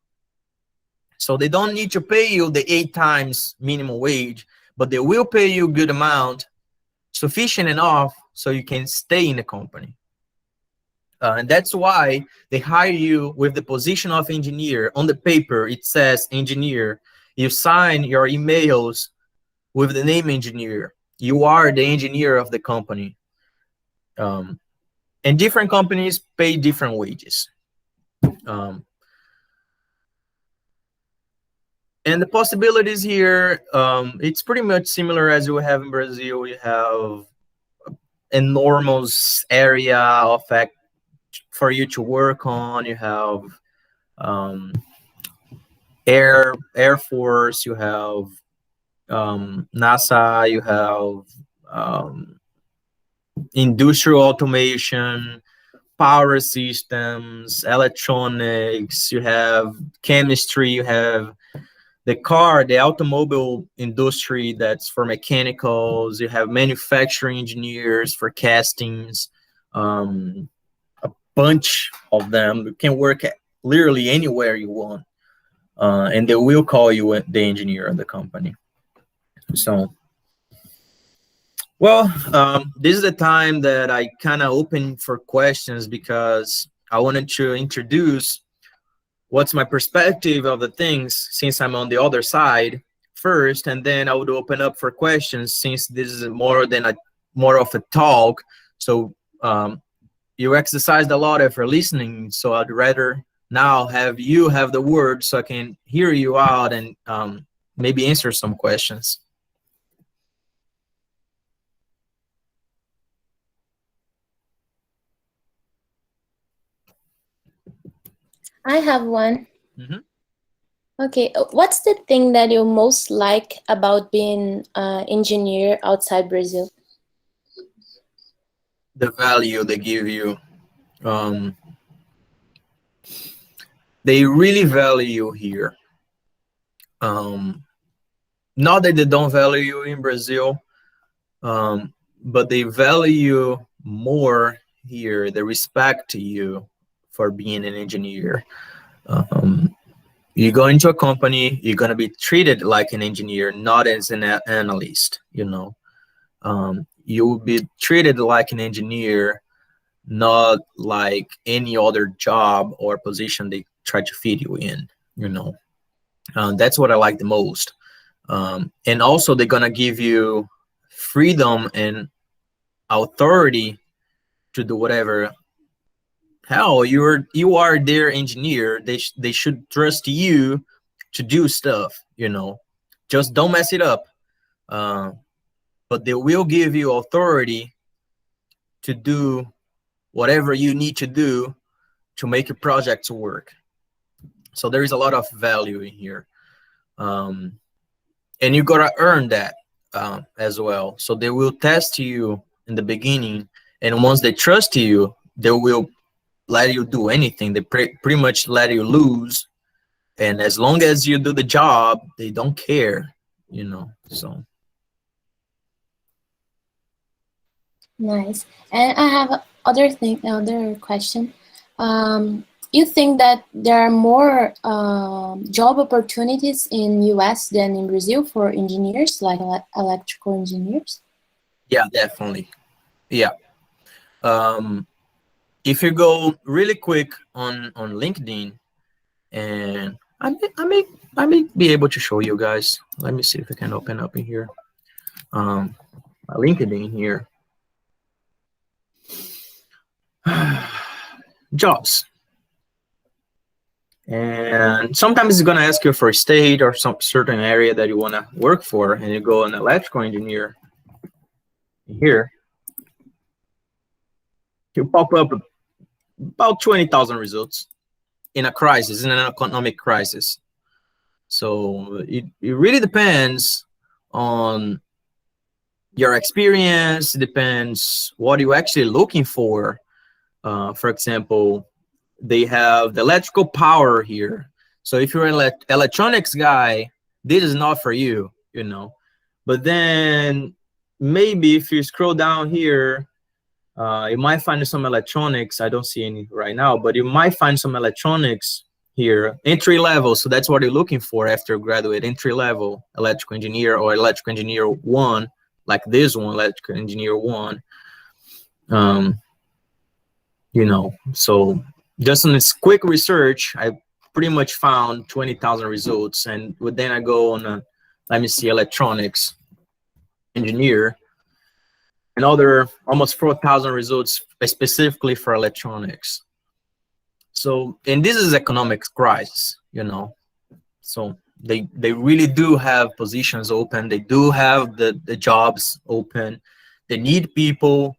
So they don't need to pay you the 8 times minimum wage, but they will pay you a good amount, sufficient enough so you can stay in the company. And that's why they hire you with the position of engineer. On the paper, it says engineer. You sign your emails with the name engineer. You are the engineer of the company. And different companies pay different wages. And the possibilities here, it's pretty much similar as you have in Brazil. You have enormous area of for you to work on. You have Air Force, you have NASA, you have industrial automation, power systems, electronics, you have chemistry, you have the automobile industry that's for mechanicals, you have manufacturing engineers for castings, a bunch of them. You can work at literally anywhere you want, and they will call you the engineer of the company. So, well, this is the time that I kind of open for questions because I wanted to introduce what's my perspective of the things since I'm on the other side first, and then I would open up for questions since this is more of a talk. So you exercised a lot if you're listening, so I'd rather now have you have the word so I can hear you out and maybe answer some questions. I have one. Mm-hmm. Okay, what's the thing that you most like about being an engineer outside Brazil? The value they give you. they really value you here. Not that they don't value you in Brazil, but they value more here. They respect you for being an engineer. You go into a company, you're going to be treated like an engineer, not as an analyst, you know. You will be treated like an engineer, not like any other job or position they try to feed you in, you know. That's what I like the most. And also they're going to give you freedom and authority to do whatever. Hell, you are their engineer. They should trust you to do stuff, you know. Just don't mess it up. But they will give you authority to do whatever you need to do to make your projects work. So there is a lot of value in here. And you gotta earn that as well. So they will test you in the beginning, and once they trust you, they will let you do anything. They pretty much let you lose, and as long as you do the job, they don't care, you know. So Nice. And I have another question. You think that there are more job opportunities in US than in Brazil for engineers, like electrical engineers? yeah, definitely. Yeah. If you go really quick on LinkedIn, and I may be able to show you guys. Let me see if I can open up in here. My LinkedIn here. Jobs. And sometimes it's going to ask you for a state or some certain area that you want to work for, and you go an electrical engineer here. You pop up about 20,000 results in a crisis, in an economic crisis. So it really depends on your experience. It depends what you're actually looking for. For example, they have the electrical power here. So if you're an electronics guy, this is not for you, you know. But then maybe if you scroll down here, you might find some electronics. I don't see any right now, but you might find some electronics here, entry level. So that's what you're looking for after graduate, entry level electrical engineer or electrical engineer 1, like this one, electrical engineer 1. You know, so just in this quick research, I pretty much found 20,000 results, and then I go on let me see, electronics engineer, another almost 4,000 results specifically for electronics. So, and this is economic crisis, you know. So they really do have positions open. They do have the jobs open. They need people.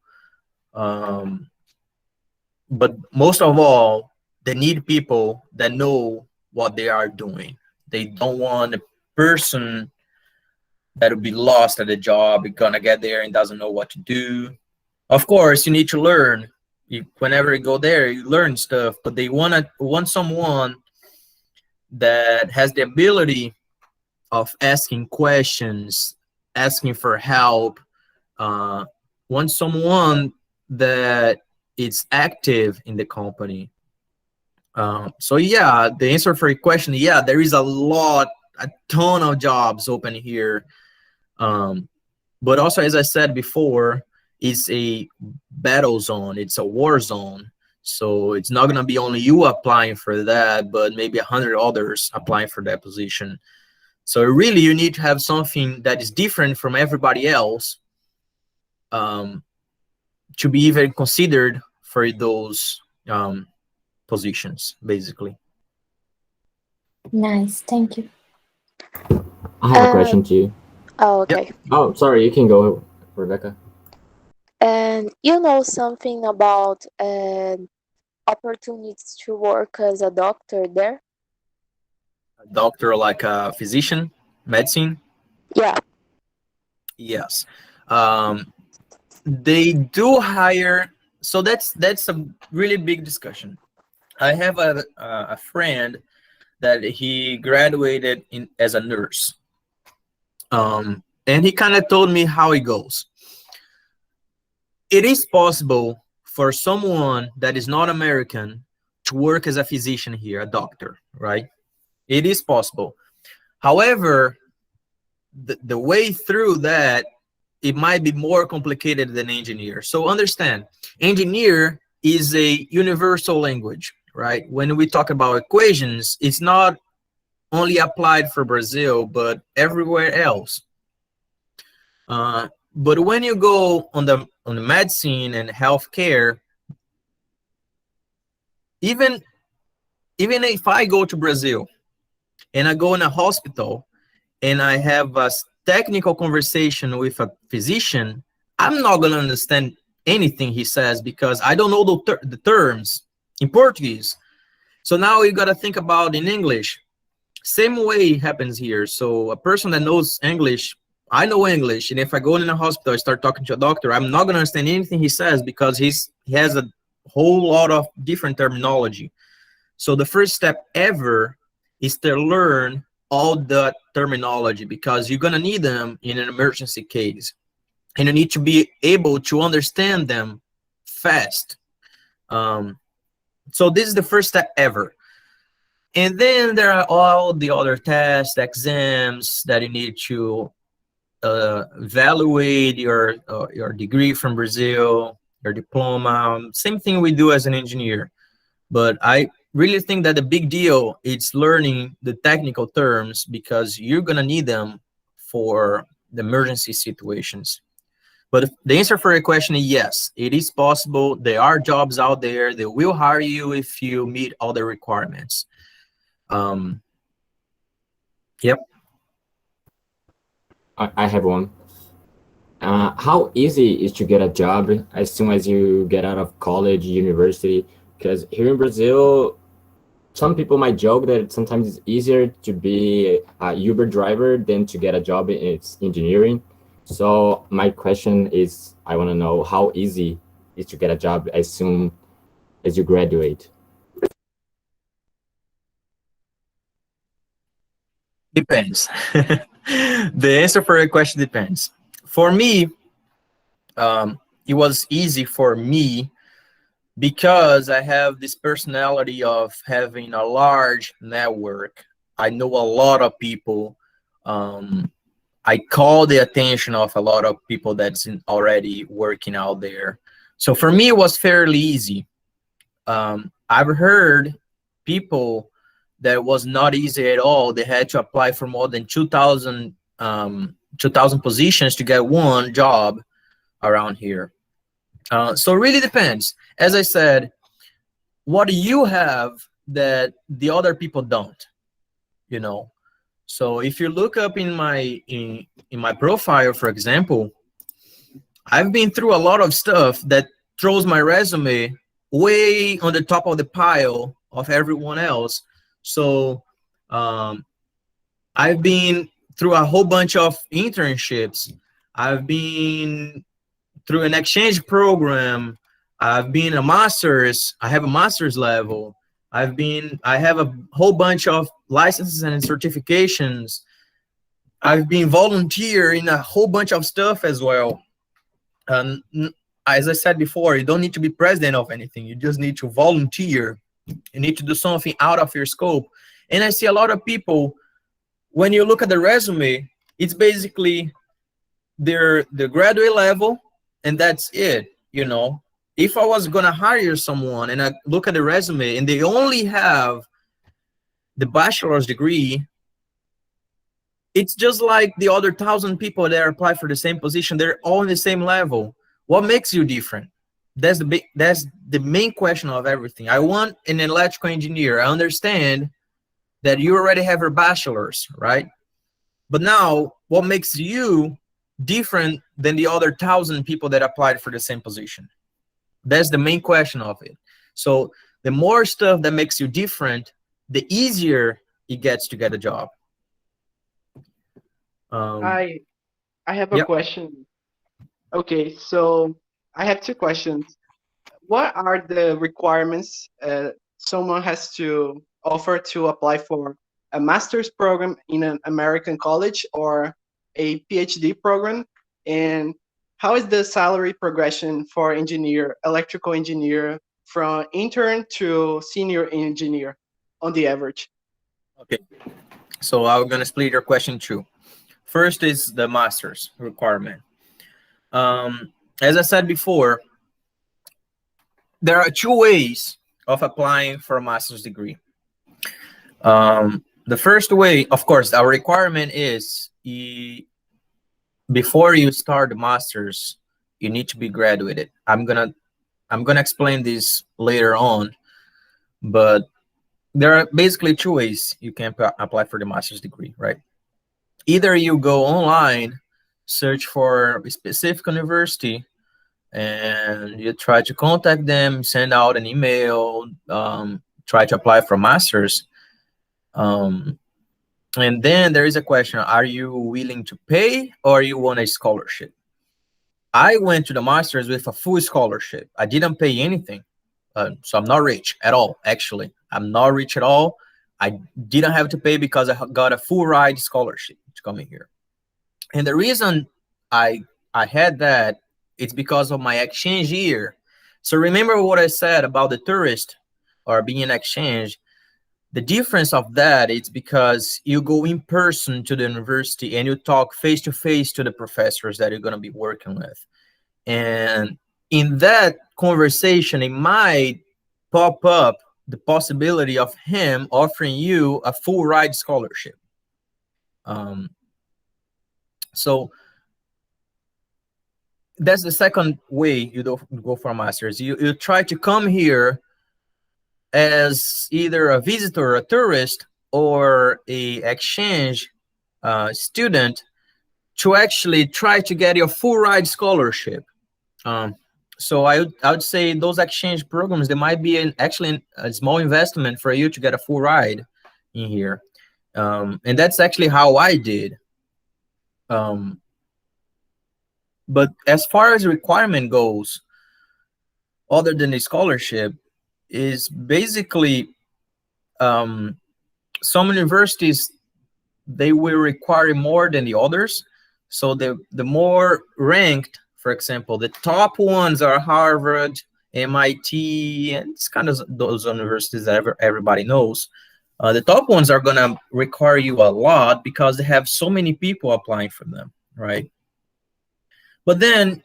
But most of all, they need people that know what they are doing. They don't want a person that will be lost at the job, gonna get there and doesn't know what to do. Of course, you need to learn. Whenever you go there, you learn stuff, but they want someone that has the ability of asking questions, asking for help, want someone that is active in the company. So yeah, the answer for your question, yeah, there is a ton of jobs open here. But also, as I said before, it's a battle zone, it's a war zone. So it's not gonna be only you applying for that, but maybe 100 others applying for that position. So really, you need to have something that is different from everybody else to be even considered for those positions, basically. Nice, thank you. I have a question to you. Oh, okay. Yep. Oh, sorry, you can go, Rebecca. And you know something about opportunities to work as a doctor there? A doctor, like a physician, medicine? Yeah. Yes. They do hire, so that's a really big discussion. I have a friend that he graduated as a nurse. And he kind of told me how it goes. It is possible for someone that is not American to work as a physician here, a doctor, right? It is possible. However, the way through that, it might be more complicated than engineer. So understand, engineer is a universal language, right? When we talk about equations, it's not only applied for Brazil, but everywhere else. But when you go on the medicine and healthcare, even if I go to Brazil and I go in a hospital and I have a technical conversation with a physician, I'm not going to understand anything he says because I don't know the terms in Portuguese. So now you got to think about in English. Same way it happens here. So a person that knows English, I know English, and if I go in a hospital, I start talking to a doctor, I'm not going to understand anything he says because he has a whole lot of different terminology. So the first step ever is to learn all the terminology because you're going to need them in an emergency case. And you need to be able to understand them fast. So this is the first step ever. And then there are all the other tests, exams that you need to evaluate your degree from Brazil, your diploma, same thing we do as an engineer. But I really think that the big deal is learning the technical terms because you're gonna need them for the emergency situations. But the answer for your question is yes, it is possible. There are jobs out there. They will hire you if you meet all the requirements. Yep. I have one. How easy is to get a job as soon as you get out of college, university? Because here in Brazil, some people might joke that sometimes it's easier to be a Uber driver than to get a job in its engineering. So my question is, I want to know how easy is to get a job as soon as you graduate? Depends. The answer for your question depends. For me, it was easy for me because I have this personality of having a large network. I know a lot of people. I call the attention of a lot of people that's already working out there. So for me, it was fairly easy. I've heard people that was not easy at all. They had to apply for more than 2,000 positions to get one job around here. So it really depends. As I said, what do you have that the other people don't, you know? So if you look up in my profile, for example, I've been through a lot of stuff that throws my resume way on the top of the pile of everyone else. So I've been through a whole bunch of internships. I've been through an exchange program. I've been a master's. I have a master's level. I have a whole bunch of licenses and certifications. I've been volunteer in a whole bunch of stuff as well. As I said before, you don't need to be president of anything. You just need to volunteer. You need to do something out of your scope. And I see a lot of people, when you look at the resume, it's basically the graduate level, and that's it, you know. If I was gonna hire someone and I look at the resume and they only have the bachelor's degree, it's just like the other 1,000 people that apply for the same position. They're all in the same level. What makes you different? That's the main question of everything. I want an electrical engineer. I understand that you already have your bachelor's, right? But now, what makes you different than the other 1,000 people that applied for the same position? That's the main question of it. So the more stuff that makes you different, the easier it gets to get a job. I have a question. Okay, so I have two questions. What are the requirements someone has to offer to apply for a master's program in an American college or a PhD program? And how is the salary progression for electrical engineer from intern to senior engineer on the average? Okay, so I'm gonna split your question too. First is the master's requirement. As I said before, there are two ways of applying for a master's degree. The first way, of course, our requirement is before you start the master's, you need to be graduated. I'm gonna explain this later on, but there are basically two ways you can apply for the master's degree, right? Either you go online, search for a specific university, and you try to contact them, send out an email, try to apply for master's. And then there is a question, are you willing to pay or you want a scholarship? I went to the master's with a full scholarship. I didn't pay anything. So I'm not rich at all, actually. I'm not rich at all. I didn't have to pay because I got a full ride scholarship to come in here. And the reason I had that, it's because of my exchange year. So remember what I said about the tourist or being an exchange. The difference of that is because you go in person to the university and you talk face to face to the professors that you're going to be working with. And in that conversation, it might pop up the possibility of him offering you a full ride scholarship. So that's the second way you go for a master's. You try to come here as either a visitor, a tourist, or a exchange student to actually try to get your full ride scholarship. So I would say those exchange programs, there might be actually a small investment for you to get a full ride in here. And that's actually how I did. But as far as requirement goes, other than the scholarship, is basically some universities, they will require more than the others. So the more ranked, for example, the top ones are Harvard, MIT, and it's kind of those universities that everybody knows. The top ones are gonna require you a lot because they have so many people applying for them, right? But then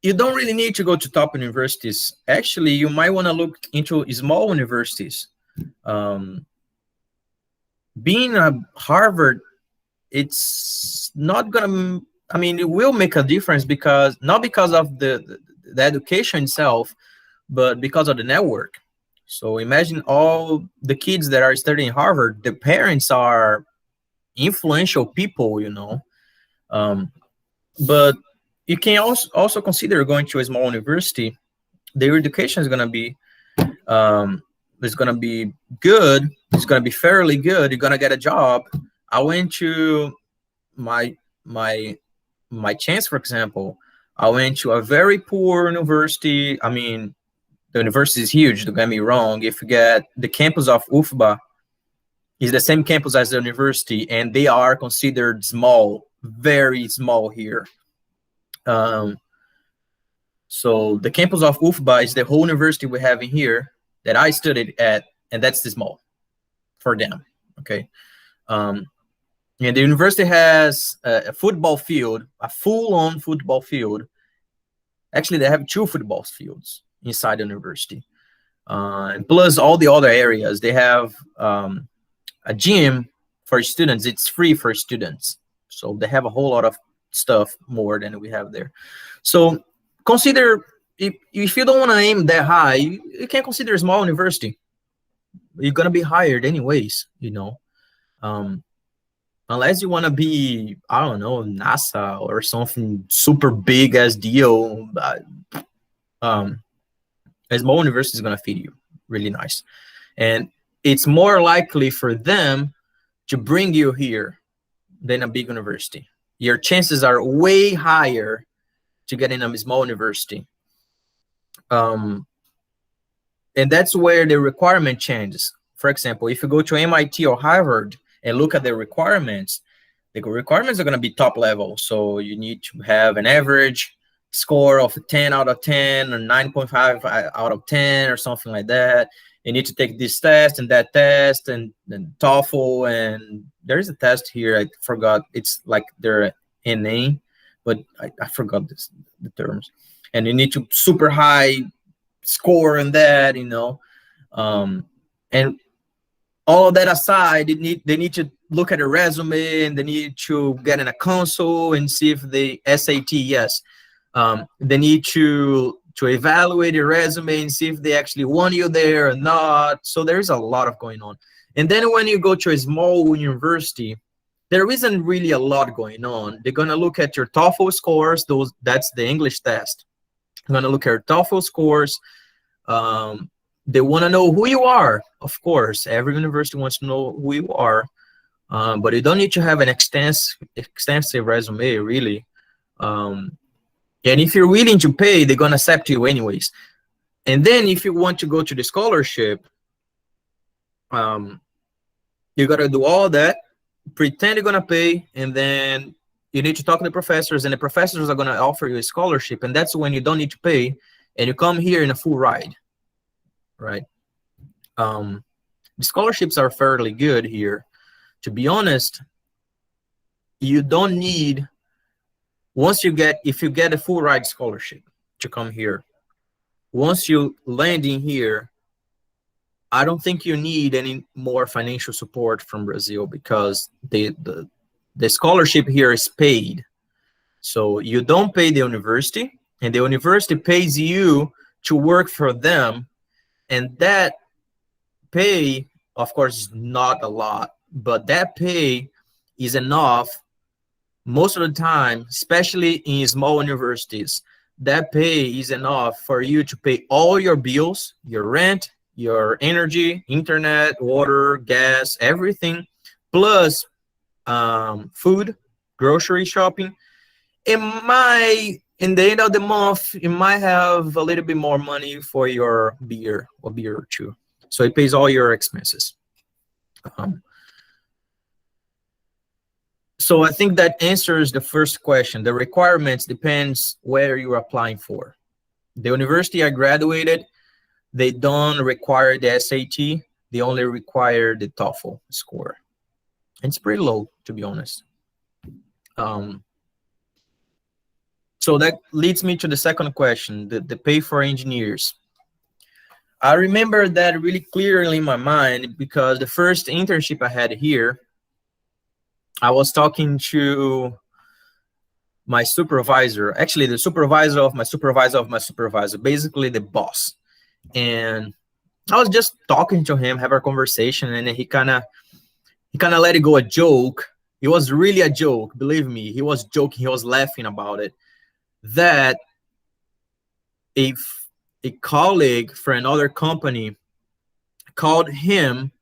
you don't really need to go to top universities. Actually, you might want to look into small universities. Being a Harvard, it's not gonna, I mean, it will make a difference because, not because of the education itself, but because of the network. So imagine all the kids that are studying Harvard, the parents are influential people, you know. But you can also consider going to a small university. Their education is going to be good. It's going to be fairly good. You're going to get a job. I went to my chance, for example. I went to a very poor university. I mean, the university is huge, don't get me wrong. If you get the campus of UFBA, is the same campus as the university, and they are considered small, very small here. So the campus of UFBA is the whole university we have in here that I studied at, and that's the small for them, okay? And the university has a football field, a full-on football field. Actually, they have 2 football fields inside the university. And plus all the other areas. They have a gym for students. It's free for students. So they have a whole lot of stuff more than we have there. So consider, if you don't want to aim that high, you can consider a small university. You're going to be hired anyways, you know. Unless you want to be, I don't know, NASA or something super big as deal. A small university is going to feed you really nice. And it's more likely for them to bring you here than a big university. Your chances are way higher to get in a small university. And that's where the requirement changes. For example, if you go to MIT or Harvard and look at the requirements are going to be top level. So you need to have an average score of 10 out of 10 or 9.5 out of 10 or something like that. You need to take this test and that test and TOEFL, and there's a test here, I forgot, it's like their NA, but I forgot the terms. And you need to super high score in that, you know. And all of that aside, they need to look at a resume, and they need to get in a console and see if the SAT, yes. They need to evaluate your resume and see if they actually want you there or not. So there's a lot of going on. And then when you go to a small university, there isn't really a lot going on. They're going to look at your TOEFL scores. That's the English test. They're going to look at your TOEFL scores. They want to know who you are. Of course, every university wants to know who you are. But you don't need to have an extensive resume, really. And if you're willing to pay, they're going to accept you anyways. And then if you want to go to the scholarship, you got to do all that, pretend you're going to pay, and then you need to talk to the professors, and the professors are going to offer you a scholarship, and that's when you don't need to pay, and you come here in a full ride, right? The scholarships are fairly good here. To be honest, you don't need... if you get a full ride scholarship to come here, once you land in here, I don't think you need any more financial support from Brazil, because the scholarship here is paid. So you don't pay the university, and the university pays you to work for them. And that pay, of course, is not a lot, but that pay is enough most of the time, especially in small universities. That pay is enough for you to pay all your bills, your rent, your energy, internet, water, gas, everything, plus food, grocery shopping. In the end of the month, you might have a little bit more money for your beer or two. So it pays all your expenses. So I think that answers the first question. The requirements depends where you're applying for. The university I graduated, they don't require the SAT. They only require the TOEFL score. It's pretty low, to be honest. So that leads me to the second question, the pay for engineers. I remember that really clearly in my mind, because the first internship I had here, I was talking to my supervisor, actually the supervisor of my supervisor of my supervisor, basically the boss. And I was just talking to him, have a conversation, and he kind of let it go a joke. It was really a joke, believe me. He was joking, he was laughing about it, that if a colleague for another company called him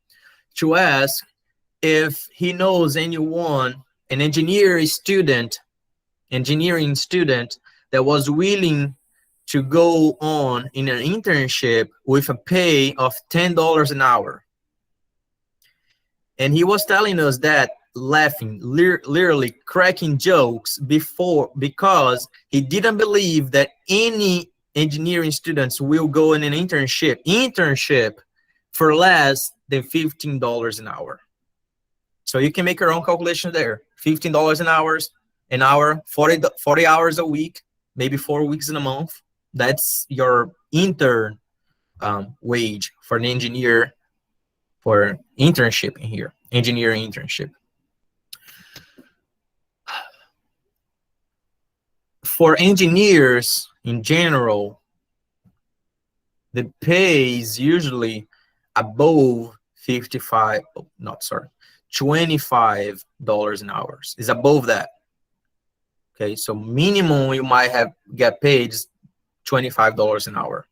to ask if he knows anyone, an engineering student that was willing to go on in an internship with a pay of $10 an hour. And he was telling us that, laughing, literally cracking jokes because he didn't believe that any engineering students will go in an internship for less than $15 an hour. So you can make your own calculation there. $15 an hour, 40 hours a week, maybe 4 weeks in a month. That's your intern wage for an engineer for internship in here, engineering internship. For engineers in general, the pay is usually above $25 an hour. Is above that. Okay, so minimum you might get paid is $25 an hour.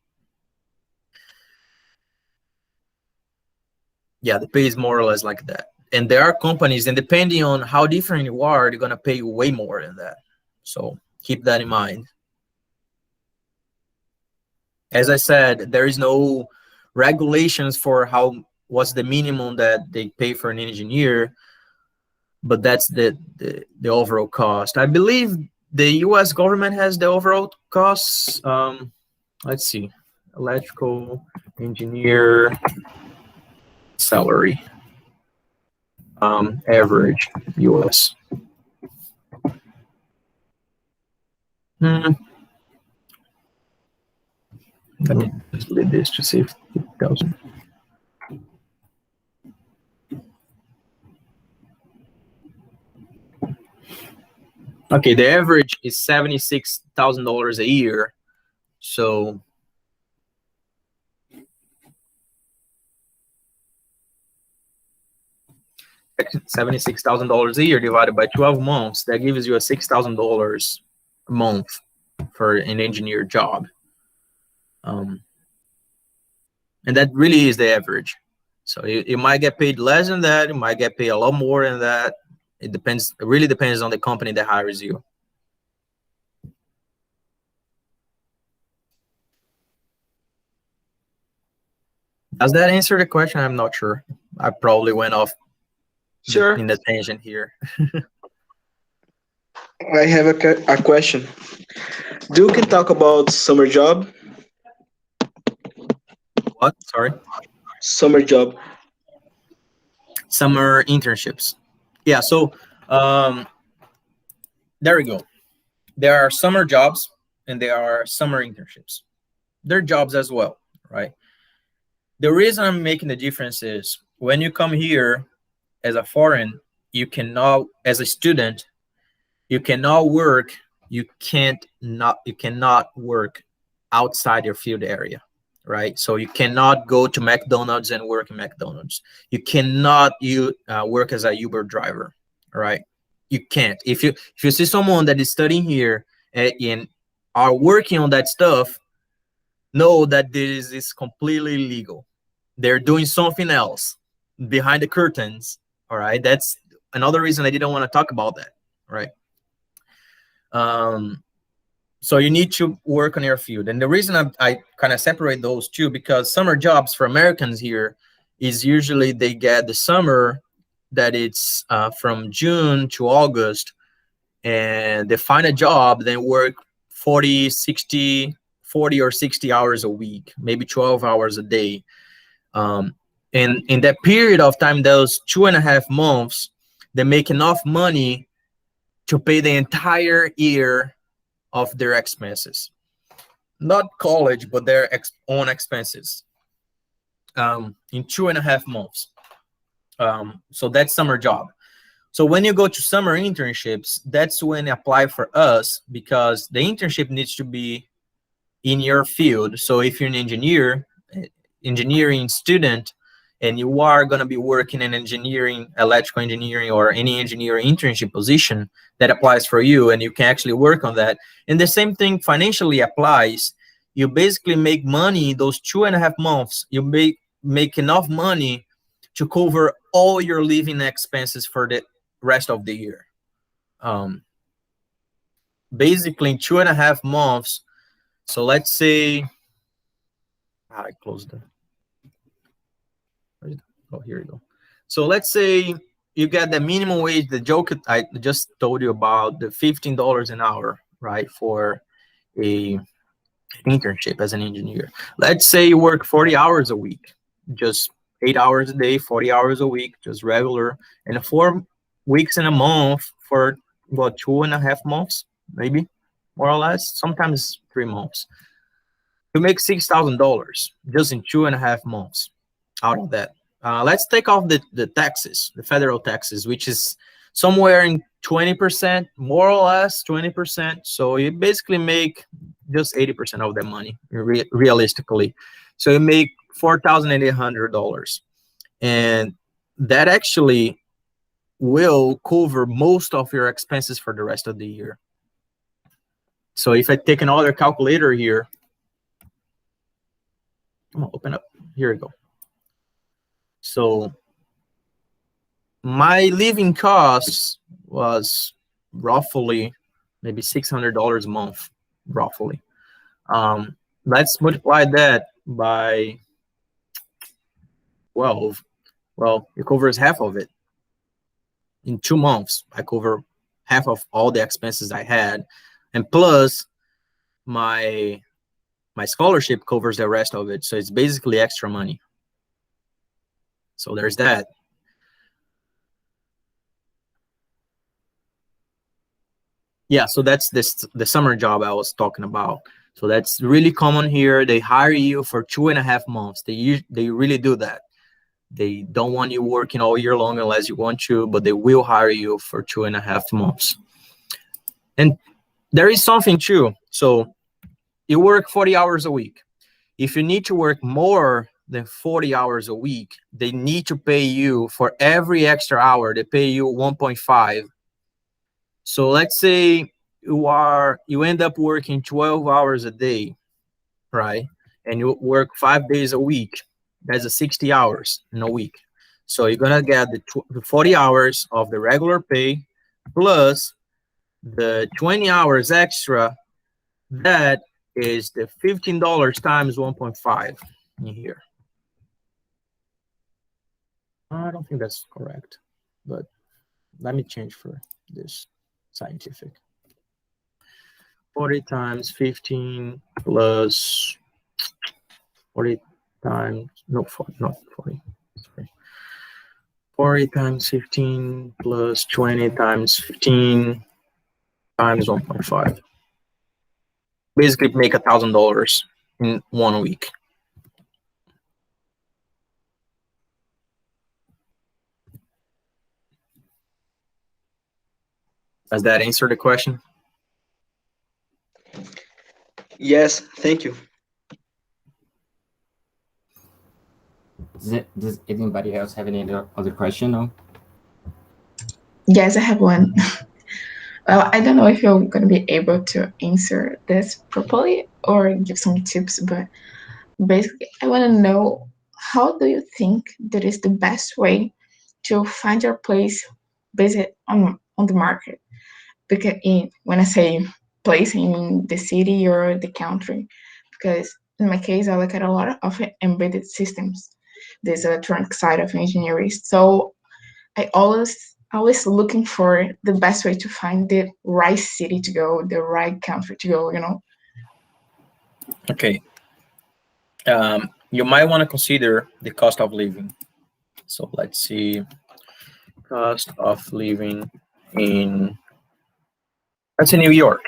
Yeah, the pay is more or less like that. And there are companies, and depending on how different you are, they're gonna pay you way more than that. So keep that in mind. As I said, there is no regulations for what's the minimum that they pay for an engineer, but that's the overall cost. I believe the U.S. government has the overall costs. Let's see, electrical engineer salary, average U.S. Let me just leave this to see if it tells me. Okay, the average is $76,000 a year. So $76,000 a year divided by 12 months, that gives you a $6,000 a month for an engineer job. And that really is the average. So you might get paid less than that, you might get paid a lot more than that. It depends, it really depends on the company that hires you. Does that answer the question? I'm not sure. I probably went off in the tangent here. I have a question. You can talk about summer job. What? Sorry? Summer job. Summer internships. Yeah, so there we go. There are summer jobs and there are summer internships. They're jobs as well, right? The reason I'm making the difference is when you come here as a foreign, you cannot, as a student, you cannot work, you cannot work outside your field area, right? So you cannot go to McDonald's and work in McDonald's. You cannot work as a Uber driver, right? You can't. If you see someone that is studying here and are working on that stuff, know that this is completely illegal. They're doing something else behind the curtains, all right? That's another reason I didn't want to talk about that, right? So you need to work on your field. And the reason I kind of separate those two, because summer jobs for Americans here is usually they get the summer that it's from June to August, and they find a job, then work 40 or 60 hours a week, maybe 12 hours a day. And in that period of time, those 2.5 months, they make enough money to pay the entire year of their expenses. Not college, but their own expenses in 2.5 months. So that's summer job. So when you go to summer internships, that's when you apply for us, because the internship needs to be in your field. So if you're an engineering student, and you are going to be working in engineering, electrical engineering, or any engineering internship position, that applies for you, and you can actually work on that. And the same thing financially applies. You basically make money those 2.5 months. You make enough money to cover all your living expenses for the rest of the year. Basically, in 2.5 months. So let's say, I closed it. Oh, here you go. So let's say you get the minimum wage, the joke I just told you about, the $15 an hour, right, for a internship as an engineer. Let's say you work 40 hours a week, just 8 hours a day, 40 hours a week, just regular, and 4 weeks in a month for about 2.5 months, maybe, more or less, sometimes 3 months. You make $6,000 just in 2.5 months out of that. Let's take off the taxes, the federal taxes, which is somewhere in 20%, more or less 20%. So you basically make just 80% of the money, realistically. So you make $4,800. And that actually will cover most of your expenses for the rest of the year. So if I take another calculator here, come on, open up. Here we go. So my living costs was roughly maybe $600 a month, roughly. Let's multiply that by 12, well, it covers half of it. In 2 months, I cover half of all the expenses I had, and plus my scholarship covers the rest of it. So it's basically extra money. So there's that. Yeah, so that's the summer job I was talking about. So that's really common here. They hire you for 2.5 months. They really do that. They don't want you working all year long unless you want to, but they will hire you for 2.5 months. And there is something too. So you work 40 hours a week. If you need to work more than 40 hours a week, they need to pay you for every extra hour. They pay you 1.5. So let's say you end up working 12 hours a day, right? And you work 5 days a week. That's a 60 hours in a week. So you're gonna get the 40 hours of the regular pay plus the 20 hours extra. That is the $15 times 1.5 in here. I don't think that's correct, but let me change for this scientific. 40 times 15 plus 40 times, no, 40, not 40, sorry. 40 times 15 plus 20 times 15 times 1.5. Basically make $1,000 in 1 week. Does that answer the question? Yes, thank you. Does anybody else have any other question? No? Yes, I have one. Well, I don't know if you're going to be able to answer this properly or give some tips, but basically, I want to know, how do you think that is the best way to find your place based on the market? Because when I say place, I mean the city or the country. Because in my case, I look at a lot of embedded systems, this electronic side of engineering. So I always looking for the best way to find the right city to go, the right country to go, you know? Okay. You might want to consider the cost of living. So let's see, cost of living in, that's in New York.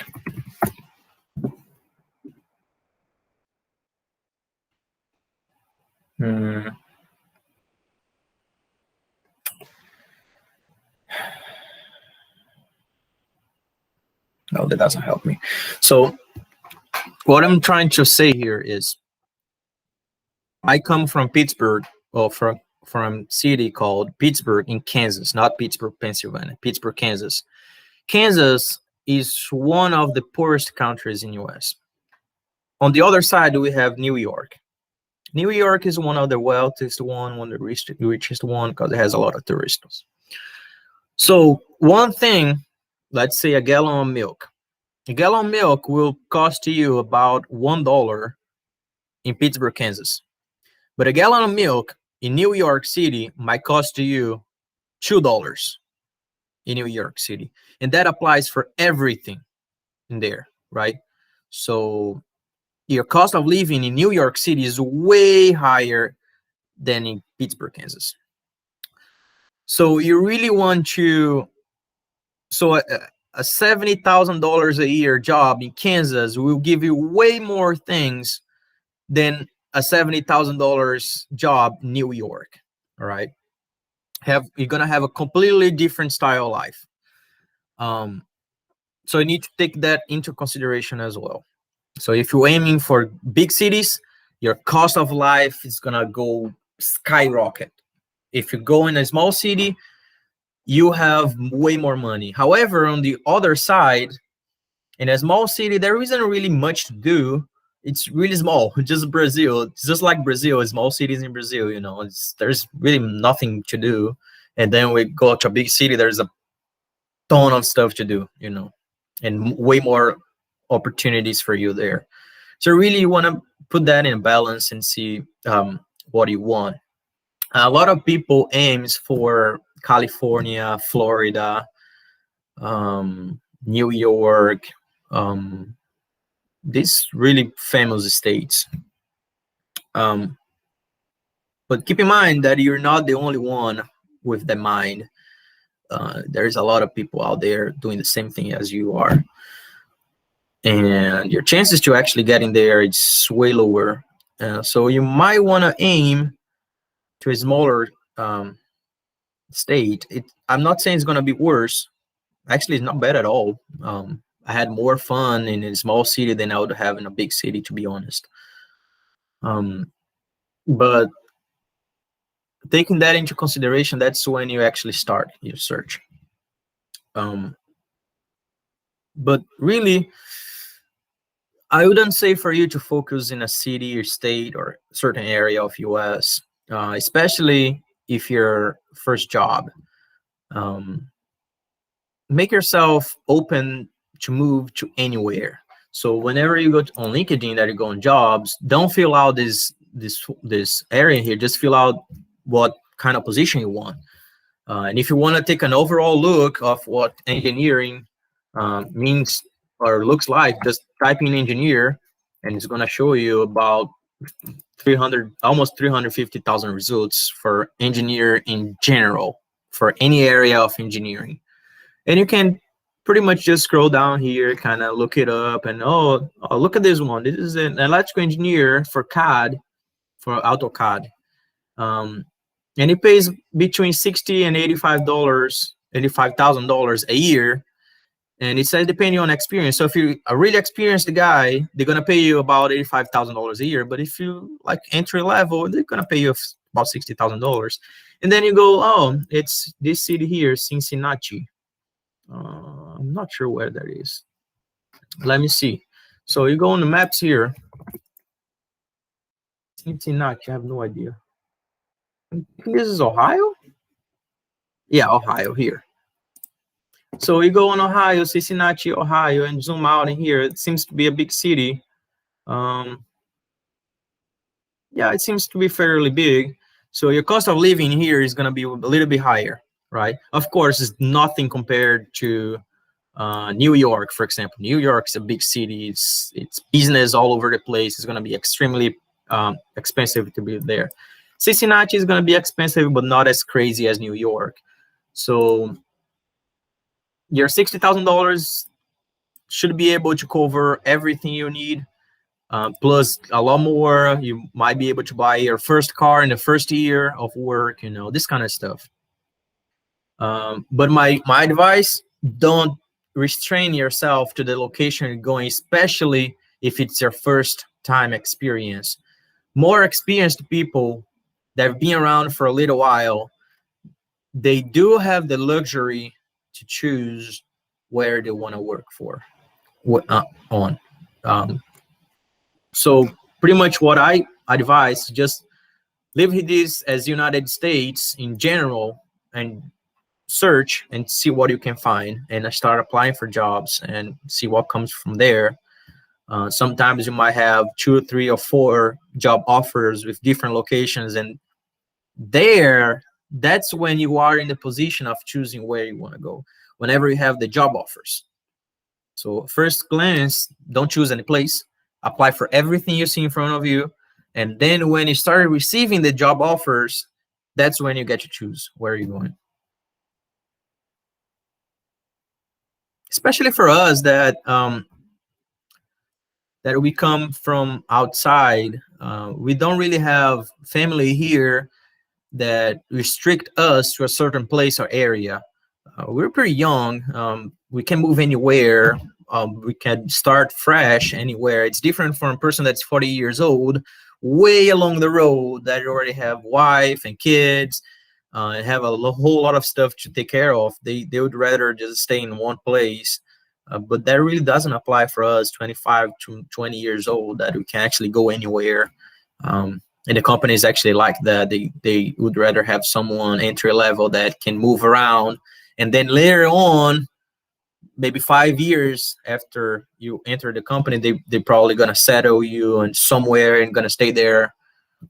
No, that doesn't help me. So what I'm trying to say here is, I come from Pittsburgh, or from city called Pittsburgh in Kansas, not Pittsburgh, Pennsylvania, Pittsburgh, Kansas. Kansas is one of the poorest countries in US. On the other side, we have New York. New York is one of the wealthiest one of the richest one, because it has a lot of tourists. So one thing, let's say a gallon of milk. A gallon of milk will cost you about $1 in Pittsburgh, Kansas. But a gallon of milk in New York City might cost you $2 in New York City. And that applies for everything in there, right? So your cost of living in New York City is way higher than in Pittsburgh, Kansas. So you really want to, so a $70,000 a year job in Kansas will give you way more things than a $70,000 job in New York. All right, you're gonna have a completely different style of life. So you need to take that into consideration as well. So if you're aiming for big cities, your cost of life is gonna go skyrocket. If you go in a small city, you have way more money. However, on the other side, in a small city, there isn't really much to do. It's really small, just Brazil. It's just like Brazil, small cities in Brazil, you know, there's really nothing to do. And then we go to a big city, there's a ton of stuff to do, you know, and way more opportunities for you there. So really you want to put that in balance and see what you want. A lot of people aims for California, Florida, New York, these really famous states. But keep in mind that you're not the only one with the mind. There's a lot of people out there doing the same thing as you are. And your chances to actually getting there is way lower. So you might want to aim to a smaller state. I'm not saying it's going to be worse. Actually, it's not bad at all. I had more fun in a small city than I would have in a big city, to be honest. But taking that into consideration, that's when you actually start your search. But really, I wouldn't say for you to focus in a city or state or certain area of US, especially if your first job. Make yourself open to move to anywhere. So whenever you go on LinkedIn that you go on jobs, don't fill out this area here. Just fill out what kind of position you want. And if you want to take an overall look of what engineering means or looks like, just type in engineer, and it's going to show you about almost 350,000 results for engineer in general, for any area of engineering. And you can pretty much just scroll down here, kind of look it up, and oh, look at this one. This is an electrical engineer for CAD, for AutoCAD. And it pays between $60 and $85,000 a year. And it says depending on experience. So if you're a really experienced guy, they're gonna pay you about $85,000 a year. But if you like entry level, they're gonna pay you about $60,000. And then you go, oh, it's this city here, Cincinnati. I'm not sure where that is. Let me see. So you go on the maps here. Cincinnati, I have no idea. I think this is Ohio? Yeah, Ohio here. So you go on Ohio, Cincinnati, Ohio, and zoom out in here. It seems to be a big city. Yeah, it seems to be fairly big. So your cost of living here is going to be a little bit higher, right? Of course, it's nothing compared to New York, for example. New York is a big city. It's business all over the place. It's going to be extremely expensive to be there. Cincinnati is going to be expensive, but not as crazy as New York. So your $60,000 should be able to cover everything you need, plus a lot more. You might be able to buy your first car in the first year of work, you know, this kind of stuff. But my advice, don't restrain yourself to the location you're going, especially if it's your first time experience. More experienced people that have been around for a little while, they do have the luxury to choose where they want to work for on. So pretty much what I advise, just live this as United States in general and search and see what you can find, and start applying for jobs and see what comes from there. Sometimes you might have 2, 3, or 4 job offers with different locations, and that's when you are in the position of choosing where you want to go, whenever you have the job offers. So first glance, don't choose any place. Apply for everything you see in front of you. And then when you start receiving the job offers, that's when you get to choose where you're going. Especially for us that we come from outside, we don't really have family here that restrict us to a certain place or area. We're pretty young. We can move anywhere. We can start fresh anywhere. It's different from a person that's 40 years old, way along the road, that already have wife and kids, and have a whole lot of stuff to take care of. They would rather just stay in one place. But that really doesn't apply for us, 25 to 20 years old, that we can actually go anywhere. And the companies actually like that. They would rather have someone entry level that can move around, and then later on, maybe 5 years after you enter the company, they're probably gonna settle you and somewhere and gonna stay there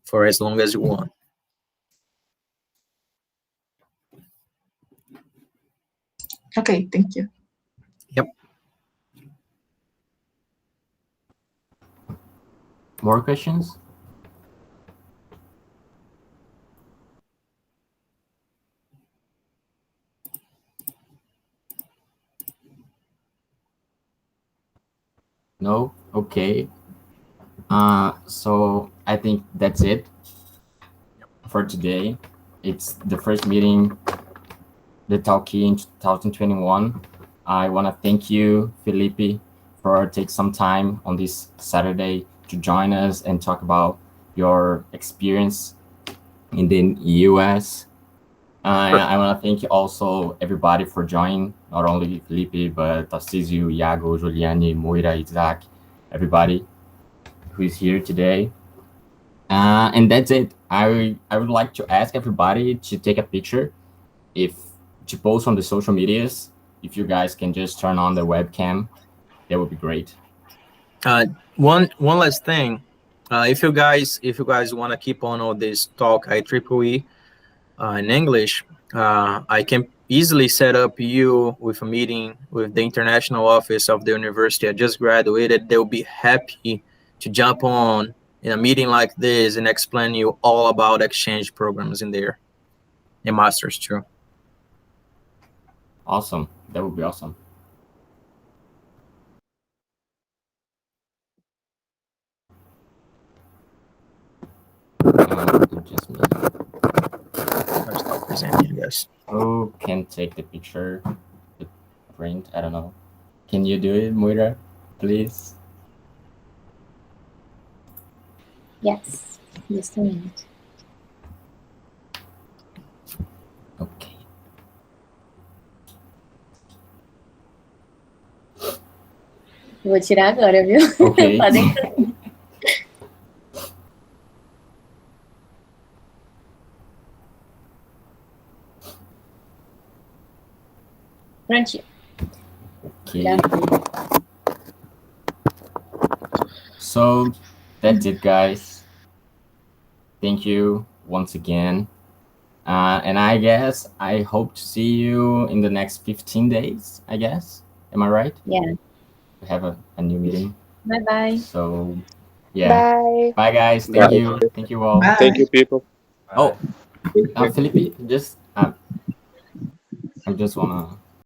for as long as you want. Okay, thank you. More questions? No? Okay. So I think that's it for today. It's the first meeting, the TalkIEEE in 2021. I want to thank you, Filipe, for taking some time on this Saturday to join us and talk about your experience in the US. I want to thank also everybody for joining, not only Filipe, but Tarcísio, Iago, Juliane, Moira, Isaac, everybody who is here today. And that's it. I would like to ask everybody to take a picture, to post on the social medias. If you guys can just turn on the webcam, that would be great. One last thing, if you guys want to keep on all this talk IEEE in English, I can easily set up you with a meeting with the international office of the university I just graduated. They'll be happy to jump on in a meeting like this and explain you all about exchange programs in there, and masters too. Awesome. That would be awesome. Just me. I'll start presenting, yes. Who can take the picture? The print? I don't know. Can you do it, Moira, please? Yes, just a minute. Okay. Vou tirar agora, viu? Okay. Podem. Prontinho. Okay. So that's it, guys. Thank you once again. And I hope to see you in the next 15 days, I guess. Am I right? Yeah. We have a new meeting. Bye-bye. So, yeah. Bye. Bye, guys. Thank you. Thank you all. Bye. Thank you, people. Oh, Felipe, just I just wanna